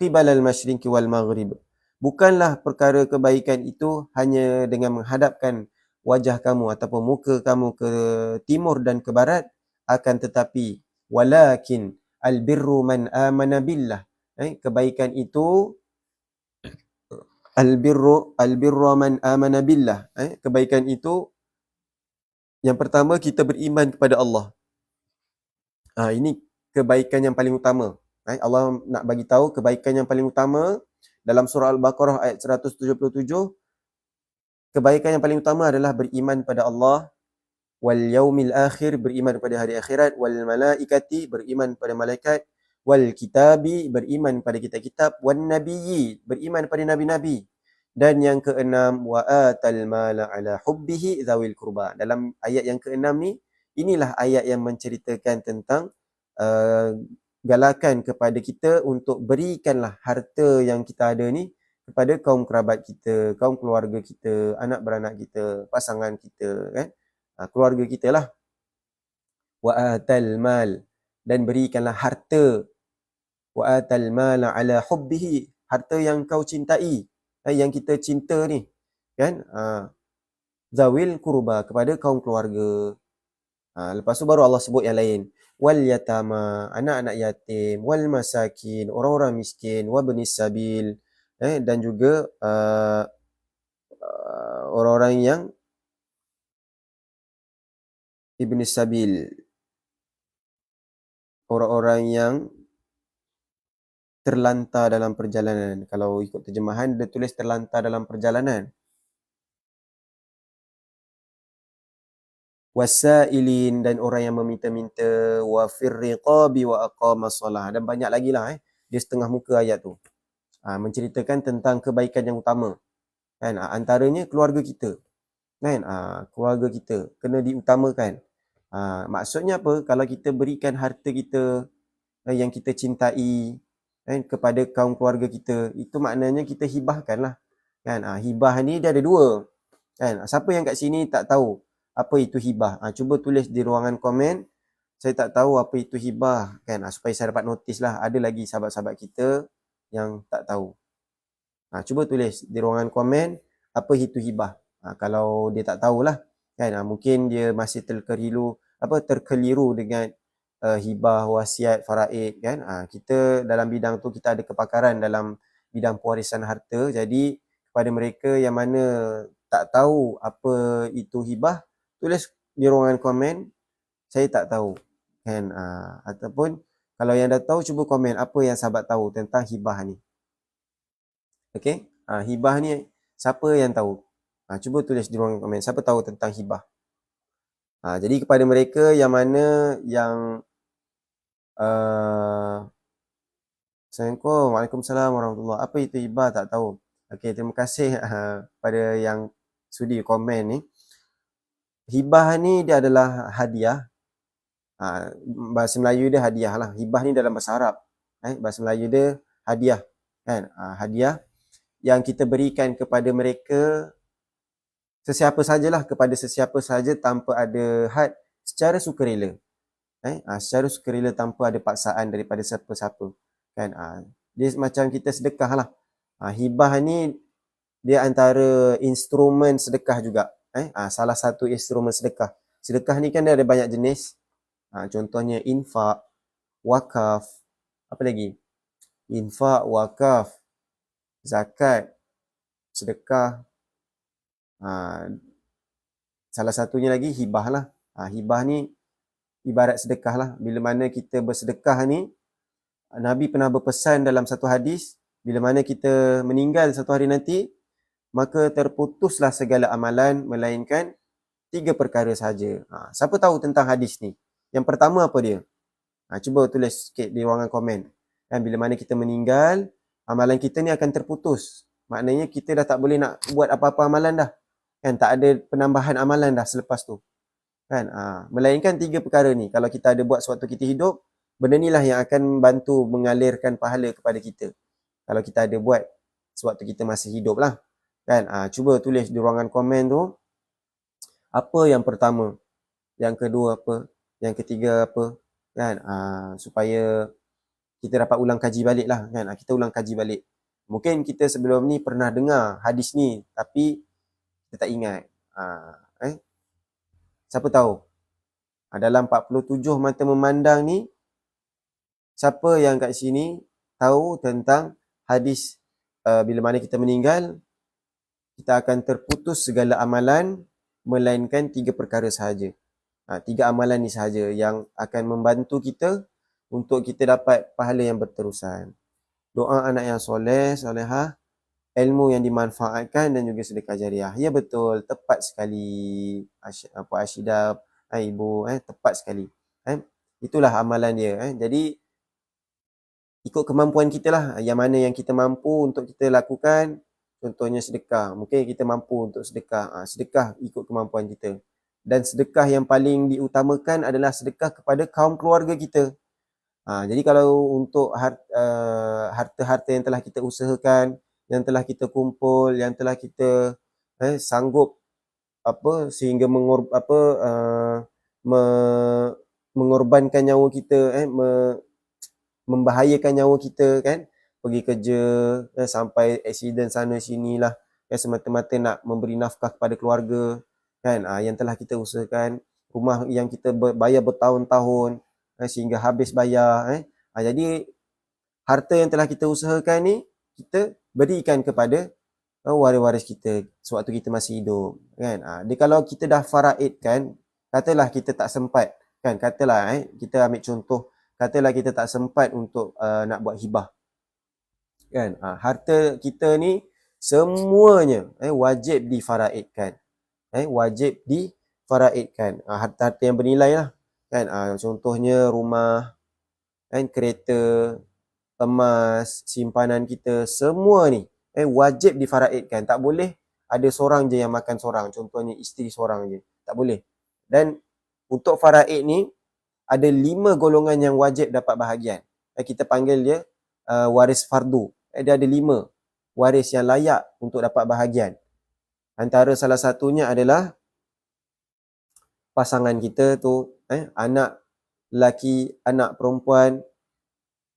qibala al-masyriqi wal maghrib. Bukanlah perkara kebaikan itu hanya dengan menghadapkan wajah kamu ataupun muka kamu ke timur dan ke barat, akan tetapi walakin albirru man amana billah. Kebaikan itu albirru man amana billah. Kebaikan itu yang pertama kita beriman kepada Allah. Ini kebaikan yang paling utama. Allah nak bagi tahu kebaikan yang paling utama dalam surah Al-Baqarah ayat 177. Kebaikan yang paling utama adalah beriman pada Allah, wal yaumil akhir, beriman pada hari akhirat, wal malaikati, beriman pada malaikat, wal kitabi, beriman pada kitab-kitab, wan nabiyyi, beriman pada nabi-nabi. Dan yang keenam, wa atal mala ala hubbihi dzawil qurba. Dalam ayat yang keenam ni, inilah ayat yang menceritakan tentang galakan kepada kita untuk berikanlah harta yang kita ada ni kepada kaum kerabat kita, kaum keluarga kita, anak beranak kita, pasangan kita, kan? Keluarga kita lah. Wa atal mal, dan berikanlah harta. Wa atal mala ala hubbihi, harta yang kau cintai, yang kita cinta ni, kan? Zawil kurba, kepada kaum keluarga. Lepas tu baru Allah sebut yang lain. Wal yatama, anak-anak yatim, wal masakin, orang-orang miskin, wabnis sabil, dan juga orang-orang yang ibnis sabil, orang-orang yang terlantar dalam perjalanan. Kalau ikut terjemahan dia tulis terlantar dalam perjalanan. Wasailin, dan orang yang meminta-minta, wa firriqabi wa aqamas solah, dan banyak lagi lah. Dia setengah muka ayat tu. Menceritakan tentang kebaikan yang utama. Kan? Antaranya keluarga kita. Kan? Keluarga kita kena diutamakan. Maksudnya apa? Kalau kita berikan harta kita yang kita cintai, kan, kepada kaum keluarga kita, itu maknanya kita hibahkan lah. Kan? Hibah ni dia ada dua. Kan? Siapa yang kat sini tak tahu apa itu hibah? Cuba tulis di ruangan komen, saya tak tahu apa itu hibah, kan? Supaya saya dapat notis lah. Ada lagi sahabat-sahabat kita yang tak tahu. Cuba tulis di ruangan komen apa itu hibah. Kalau dia tak tahulah, kan? Mungkin dia masih terkeliru dengan hibah, wasiat, faraid, kan? Kita dalam bidang tu kita ada kepakaran dalam bidang pewarisan harta. Jadi kepada mereka yang mana tak tahu apa itu hibah, tulis di ruangan komen saya tak tahu, kan? Ataupun kalau yang dah tahu, cuba komen apa yang sahabat tahu tentang hibah ni. Okey, hibah ni siapa yang tahu? Cuba tulis di ruangan komen siapa tahu tentang hibah. Jadi kepada mereka yang mana yang Assalamualaikum, Waalaikumsalam warahmatullahi. Apa itu hibah tak tahu. Okey, terima kasih pada yang sudi komen ni. Hibah ni dia adalah hadiah. Bahasa Melayu dia hadiah lah. Hibah ni dalam bahasa Arab. Bahasa Melayu dia hadiah. Kan? Hadiah yang kita berikan kepada mereka, sesiapa sajalah, kepada sesiapa saja tanpa ada had, secara sukarela. Secara sukarela tanpa ada paksaan daripada siapa-siapa. Kan? Dia macam kita sedekah lah. Hibah ni dia antara instrumen sedekah juga. Salah satu instrumen sedekah. Sedekah ni kan dia ada banyak jenis. Contohnya infak, wakaf, apa lagi? infak, wakaf, zakat, sedekah, salah satunya lagi hibah lah. Hibah ni ibarat sedekah lah. Bila mana kita bersedekah ni, Nabi pernah berpesan dalam satu hadis, bila mana kita meninggal satu hari nanti, maka terputuslah segala amalan melainkan 3 perkara sahaja. Siapa tahu tentang hadis ni? Yang pertama apa dia? Cuba tulis sikit di ruangan komen. Dan bila mana kita meninggal, amalan kita ni akan terputus. Maknanya kita dah tak boleh nak buat apa-apa amalan dah. Kan, tak ada penambahan amalan dah selepas tu. Kan, melainkan 3 perkara ni. Kalau kita ada buat sewaktu kita hidup, benda ni lah yang akan bantu mengalirkan pahala kepada kita. Kalau kita ada buat sewaktu kita masih hidup lah. Kan, cuba tulis di ruangan komen tu, apa yang pertama, yang kedua apa, yang ketiga apa, kan, supaya kita dapat ulang kaji balik lah, kan. Kita ulang kaji balik. Mungkin kita sebelum ni pernah dengar hadis ni, tapi kita tak ingat. Siapa tahu? Dalam 47 mata memandang ni, siapa yang kat sini tahu tentang hadis bila mana kita meninggal, kita akan terputus segala amalan, melainkan 3 perkara sahaja. 3 amalan ni sahaja yang akan membantu kita untuk kita dapat pahala yang berterusan. Doa anak yang soleh, solehah, ilmu yang dimanfaatkan dan juga sedekah jariah. Ya betul, tepat sekali Puan Ashidah, Ibu, tepat sekali. Itulah amalan dia. Jadi ikut kemampuan kita lah, yang mana yang kita mampu untuk kita lakukan. Contohnya sedekah, mungkin kita mampu untuk sedekah. Sedekah ikut kemampuan kita. Dan sedekah yang paling diutamakan adalah sedekah kepada kaum keluarga kita. Jadi kalau untuk harta-harta yang telah kita usahakan, yang telah kita kumpul, yang telah kita sanggup sehingga mengorbankan nyawa kita, membahayakan nyawa kita, kan, pergi kerja sampai aksiden sana sini lah, semata-mata nak memberi nafkah kepada keluarga, kan, yang telah kita usahakan, rumah yang kita bayar bertahun-tahun sehingga habis bayar. Jadi harta yang telah kita usahakan ni kita berikan kepada waris-waris kita sewaktu kita masih hidup, kan. Dia kalau kita dah faraidkan, katalah kita tak sempat, kan, katalah kita ambil contoh, katalah kita tak sempat untuk nak buat hibah, kan. Harta kita ni semuanya wajib difaraidkan, wajib difaraidkan. Harta-harta yang bernilai lah, kan. Contohnya rumah, kan, kereta, emas, simpanan kita, semua ni wajib difaraidkan. Tak boleh ada seorang je yang makan seorang, contohnya isteri seorang je, tak boleh. Dan untuk faraid ni ada 5 golongan yang wajib dapat bahagian. Kita panggil dia waris fardu. Dia ada 5 waris yang layak untuk dapat bahagian. Antara salah satunya adalah pasangan kita tu, anak lelaki, anak perempuan,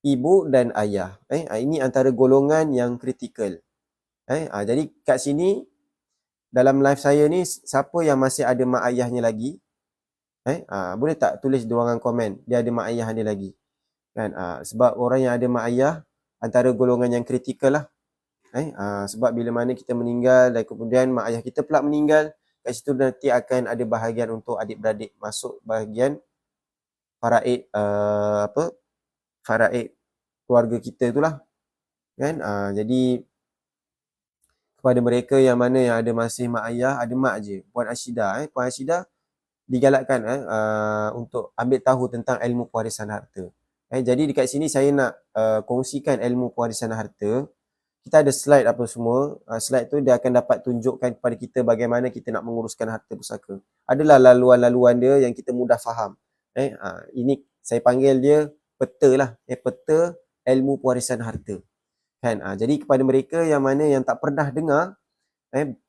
ibu dan ayah. Ini antara golongan yang kritikal. Jadi kat sini dalam live saya ni, siapa yang masih ada mak ayahnya lagi, boleh tak tulis di ruangan komen dia ada mak ayah dia lagi, kan. Sebab orang yang ada mak ayah antara golongan yang kritikal lah. Sebab bila mana kita meninggal dan kemudian mak ayah kita pula meninggal, kat situ nanti akan ada bahagian untuk adik-beradik masuk bahagian faraid faraid keluarga kita itulah, kan. Jadi kepada mereka yang mana yang ada masih mak ayah, ada mak je, Puan Ashidah, Puan Ashidah digalakkan untuk ambil tahu tentang ilmu pewarisan harta. Jadi dekat sini saya nak kongsikan ilmu pewarisan harta. Kita ada slide apa semua. Slide tu dia akan dapat tunjukkan kepada kita bagaimana kita nak menguruskan harta pusaka. Adalah laluan-laluan dia yang kita mudah faham. Ini saya panggil dia peta lah. Peta ilmu pewarisan harta. Kan? Jadi kepada mereka yang mana yang tak pernah dengar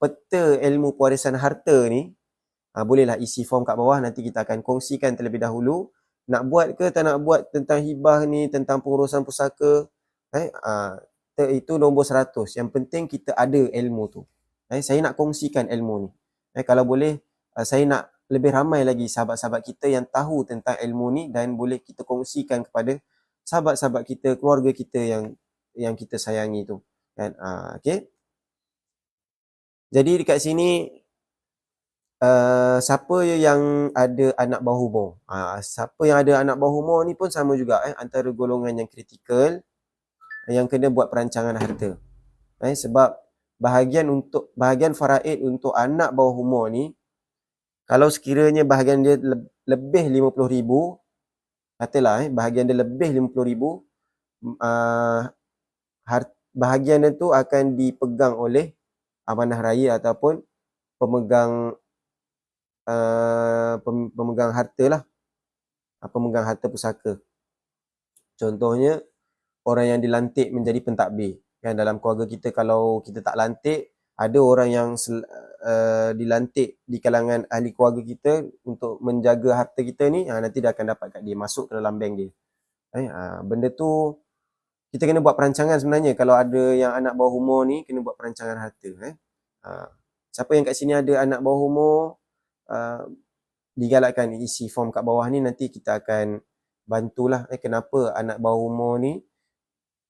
peta ilmu pewarisan harta ni, bolehlah isi form kat bawah, nanti kita akan kongsikan terlebih dahulu. Nak buat ke tak nak buat tentang hibah ni, tentang pengurusan pusaka, itu nombor 100. Yang penting kita ada ilmu tu. Saya nak kongsikan ilmu ni. Kalau boleh, saya nak lebih ramai lagi sahabat-sahabat kita yang tahu tentang ilmu ni dan boleh kita kongsikan kepada sahabat-sahabat kita, keluarga kita yang yang kita sayangi tu kan. Okey. Jadi dekat sini siapa yang ada anak bawah umur? Siapa yang ada anak bawah umur ni pun sama juga antara golongan yang kritikal yang kena buat perancangan harta. Sebab bahagian faraid untuk anak bawah umur ni, kalau sekiranya bahagian dia lebih 50,000, katalah bahagian dia lebih 50,000, bahagian dia tu akan dipegang oleh amanah raya ataupun pemegang harta lah, pemegang harta pusaka. Contohnya orang yang dilantik menjadi pentadbir kan. Dalam keluarga kita, kalau kita tak lantik, ada orang yang dilantik di kalangan ahli keluarga kita untuk menjaga harta kita ni, nanti dia akan dapat kat dia, masuk ke dalam bank dia. Benda tu kita kena buat perancangan sebenarnya. Kalau ada yang anak bawah umur ni, kena buat perancangan harta. Siapa yang kat sini ada anak bawah umur, digalakkan isi form kat bawah ni, nanti kita akan bantulah kenapa anak bawah umur ni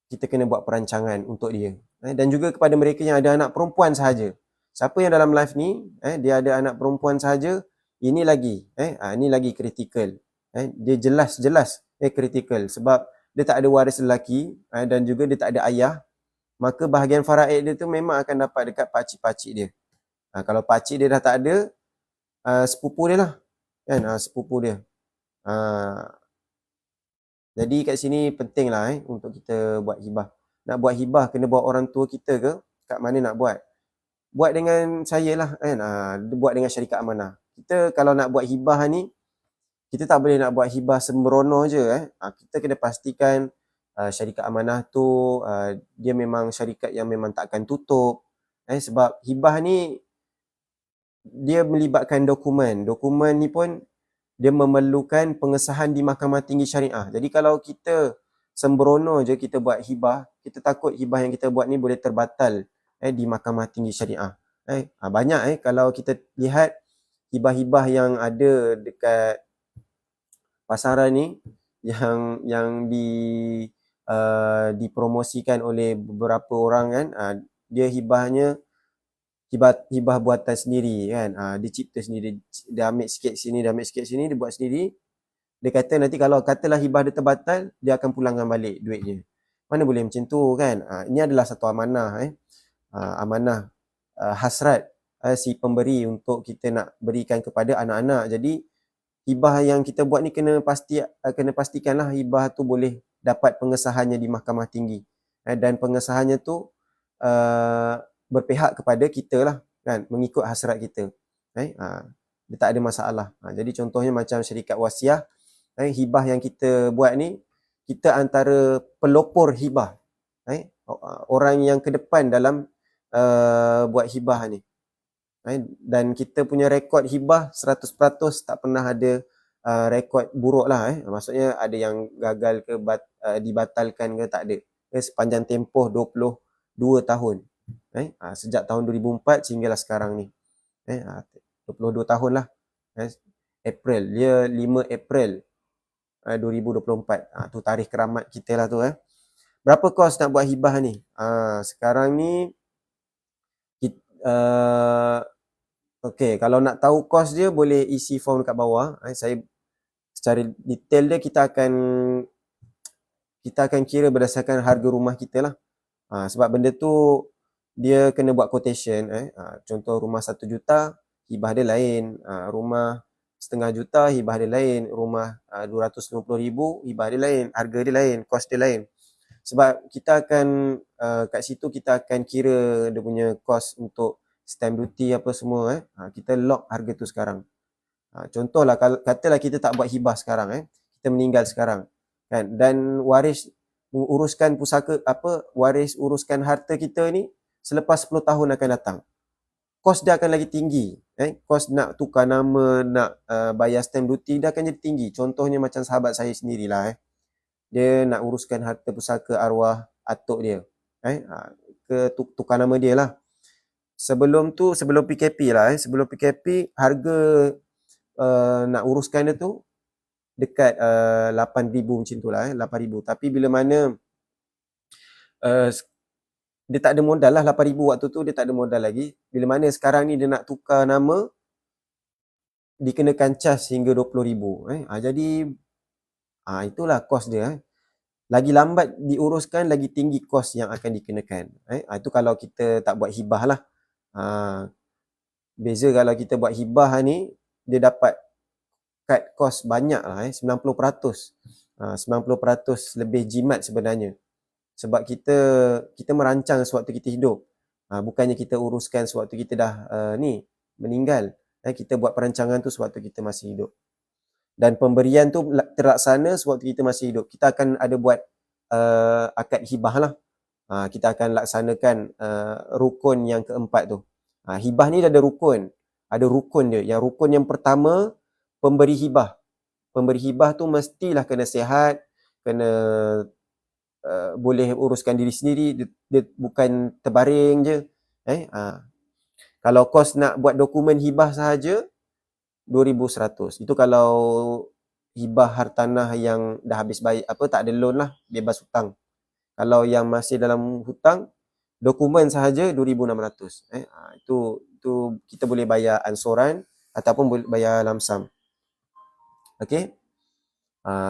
kita kena buat perancangan untuk dia. Dan juga kepada mereka yang ada anak perempuan sahaja. Siapa yang dalam live ni dia ada anak perempuan sahaja, ini lagi kritikal. Dia jelas kritikal sebab dia tak ada waris lelaki dan juga dia tak ada ayah. Maka bahagian faraid dia tu memang akan dapat dekat pakcik-pakcik dia. Kalau pakcik dia dah tak ada, sepupu dia lah kan, sepupu dia. Jadi kat sini penting lah untuk kita buat hibah. Nak buat hibah kena buat orang tua kita ke? Kat mana nak buat? Buat dengan saya lah kan. Buat dengan syarikat amanah. Kita kalau nak buat hibah ni, kita tak boleh nak buat hibah sembrono je. Kita kena pastikan syarikat amanah tu dia memang syarikat yang memang takkan tutup. Sebab hibah ni dia melibatkan dokumen. Dokumen ni pun dia memerlukan pengesahan di Mahkamah Tinggi Syariah. Jadi kalau kita sembrono je kita buat hibah, kita takut hibah yang kita buat ni boleh terbatal di Mahkamah Tinggi Syariah. Banyak kalau kita lihat hibah-hibah yang ada dekat pasaran ni yang dipromosikan oleh beberapa orang kan, dia hibah buatan sendiri kan. Dia cipta sendiri, dia ambil sikit sini, dia buat sendiri. Dia kata nanti kalau katalah hibah dia terbatal, dia akan pulangkan balik duitnya. Mana boleh macam tu kan. Ini adalah satu amanah amanah hasrat si pemberi untuk kita nak berikan kepada anak-anak. Jadi hibah yang kita buat ni kena pastikanlah hibah tu boleh dapat pengesahannya di Mahkamah Tinggi. Dan pengesahannya tu berpihak kepada kita lah kan, mengikut hasrat kita. Dia tak ada masalah. Jadi contohnya macam syarikat wasiah, hibah yang kita buat ni, kita antara pelopor hibah, orang yang ke depan dalam buat hibah ni. Dan kita punya rekod hibah 100% tak pernah ada rekod buruk lah. Maksudnya ada yang gagal ke dibatalkan ke, tak ada. Sepanjang tempoh 22 tahun. Sejak tahun 2004 sehinggalah sekarang ni. 22 tahun lah. April, dia 5 April 2024. Tu tarikh keramat kita lah tu. Berapa kos nak buat hibah ni? Sekarang ni okey, kalau nak tahu kos dia boleh isi form kat bawah. Saya secara detail dia kita akan kira berdasarkan harga rumah kita lah. Sebab benda tu dia kena buat quotation. Contoh rumah 1 juta, hibah dia lain. Rumah setengah juta, hibah dia lain. Rumah 250,000, hibah dia lain. Harga dia lain, kos dia lain. Sebab kita akan kat situ kita akan kira dia punya kos untuk stamp duty apa semua. Kita lock harga tu sekarang. Contohlah katalah kita tak buat hibah sekarang, kita meninggal sekarang kan, dan waris uruskan harta kita ni selepas 10 tahun akan datang, kos dia akan lagi tinggi. Kos nak tukar nama, nak bayar stamp duty, dia akan jadi tinggi. Contohnya macam sahabat saya sendirilah, dia nak uruskan harta pusaka arwah atuk dia, ke tukar nama dia lah. Sebelum PKP lah, sebelum PKP harga nak uruskan dia tu dekat 8,000 macam tu lah, 8,000. Tapi bila mana uh, dia tak ada modal lah. 8,000 waktu tu dia tak ada modal lagi. Bila mana sekarang ni dia nak tukar nama, dikenakan cas hingga 20,000. Jadi itulah kos dia. Lagi lambat diuruskan, lagi tinggi kos yang akan dikenakan. Itu kalau kita tak buat hibah lah. Beza kalau kita buat hibah ni, dia dapat cut kos banyak lah. 90%. 90% lebih jimat sebenarnya. Sebab kita merancang sewaktu kita hidup. Bukannya kita uruskan sewaktu kita dah meninggal. Kita buat perancangan tu sewaktu kita masih hidup. Dan pemberian tu terlaksana sewaktu kita masih hidup. Kita akan ada buat akad hibah lah. Kita akan laksanakan rukun yang keempat tu. Hibah ni ada rukun. Ada rukun dia. Yang rukun yang pertama, pemberi hibah. Pemberi hibah tu mestilah kena sihat, kena boleh uruskan diri sendiri, dia bukan terbaring je. Kalau kos nak buat dokumen hibah sahaja 2,100. Itu kalau hibah hartanah yang dah habis bayar, tak ada loan lah, bebas hutang. Kalau yang masih dalam hutang, dokumen sahaja 2,600. Itu kita boleh bayar ansoran ataupun boleh bayar lamsam. Okey.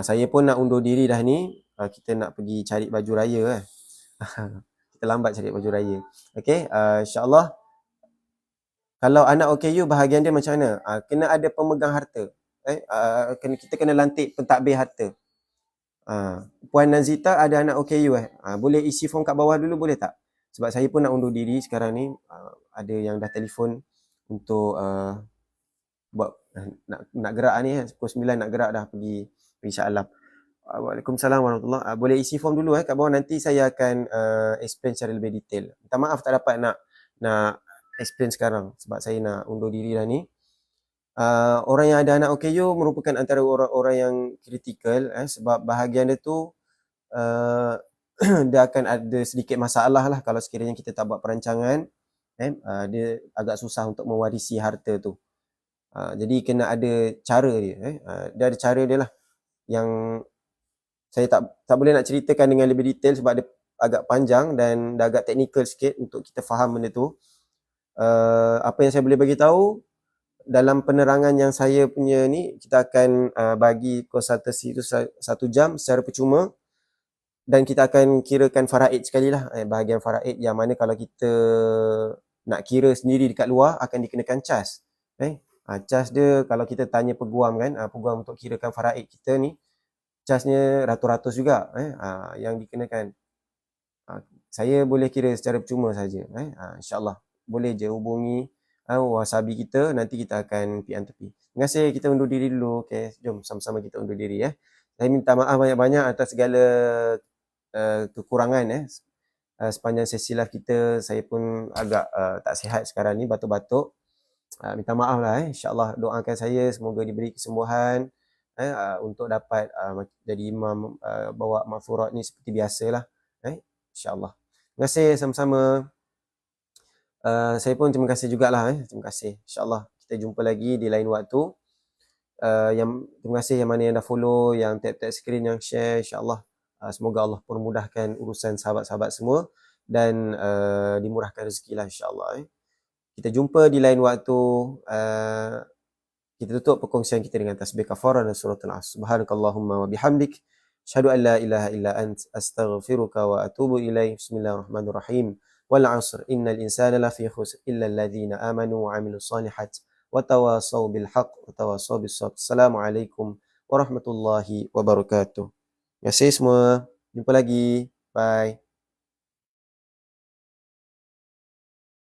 Saya pun nak undur diri dah ni. Kita nak pergi cari baju raya. Kita lambat cari baju raya. Okey, insya-Allah. Kalau anak OKU bahagian dia macam mana? Kena ada pemegang harta. Kita kena lantik pentadbir harta. Puan Nazita ada anak OKU boleh isi form kat bawah dulu, boleh tak? Sebab saya pun nak undur diri sekarang ni. Ada yang dah telefon untuk buat nak gerak ni. Pukul 9 nak gerak dah pergi Shah Alam. Waalaikumsalam warahmatullahi. Boleh isi form dulu kat bawah, nanti saya akan explain secara lebih detail. Minta maaf tak dapat nak explain sekarang sebab saya nak undur diri dah ni. Orang yang ada anak OKU merupakan antara orang-orang yang kritikal sebab bahagian dia tu dia akan ada sedikit masalah lah kalau sekiranya kita tak buat perancangan. Dia agak susah untuk mewarisi harta tu. Jadi kena ada cara dia. Dia ada cara dia lah yang saya tak boleh nak ceritakan dengan lebih detail sebab dia agak panjang dan dah agak teknikal sikit untuk kita faham benda tu. Apa yang saya boleh bagi tahu dalam penerangan yang saya punya ni, kita akan bagi konsultasi itu 1 jam secara percuma dan kita akan kirakan faraid sekali lah. Bahagian faraid yang mana kalau kita nak kira sendiri dekat luar akan dikenakan cas. Cas dia kalau kita tanya peguam kan, peguam untuk kirakan faraid kita ni, casnya ratus-ratus juga yang dikenakan. Saya boleh kira secara percuma saja. InsyaAllah boleh je hubungi wasabi kita, nanti kita akan pian tepi. Terima kasih, kita undur diri dulu. Okay, jom sama-sama kita undur diri. Saya minta maaf banyak-banyak atas segala kekurangan. Sepanjang sesi live kita, saya pun agak tak sihat sekarang ni, batuk-batuk. Minta maaf lah. InsyaAllah doakan saya semoga diberi kesembuhan untuk dapat jadi imam bawa maghfurat ni seperti biasalah. InsyaAllah. Terima kasih sama-sama. Saya pun terima kasih jugalah. Terima kasih. InsyaAllah kita jumpa lagi di lain waktu. Terima kasih yang mana yang dah follow, yang tap-tap screen, yang share. InsyaAllah semoga Allah permudahkan urusan sahabat-sahabat semua dan dimurahkan rezeki lah insyaAllah. Kita jumpa di lain waktu. Kita tutup perkongsian kita dengan tasbih kafarah dan surah Al-Asr. Subhanakallahumma wa bihamdik. Asyhadu an la ilaha illa ant. Astaghfiruka wa atubu ilaih. Bismillahirrahmanirrahim. Wal 'asr. Innal insana lafi khusr. Illa alladhina amanu wa 'amilus salihat. Wa tawasaw bil haqq. Wa tawasaw bis sabr. Assalamualaikum warahmatullahi wabarakatuh. Terima kasih semua. Jumpa lagi. Bye.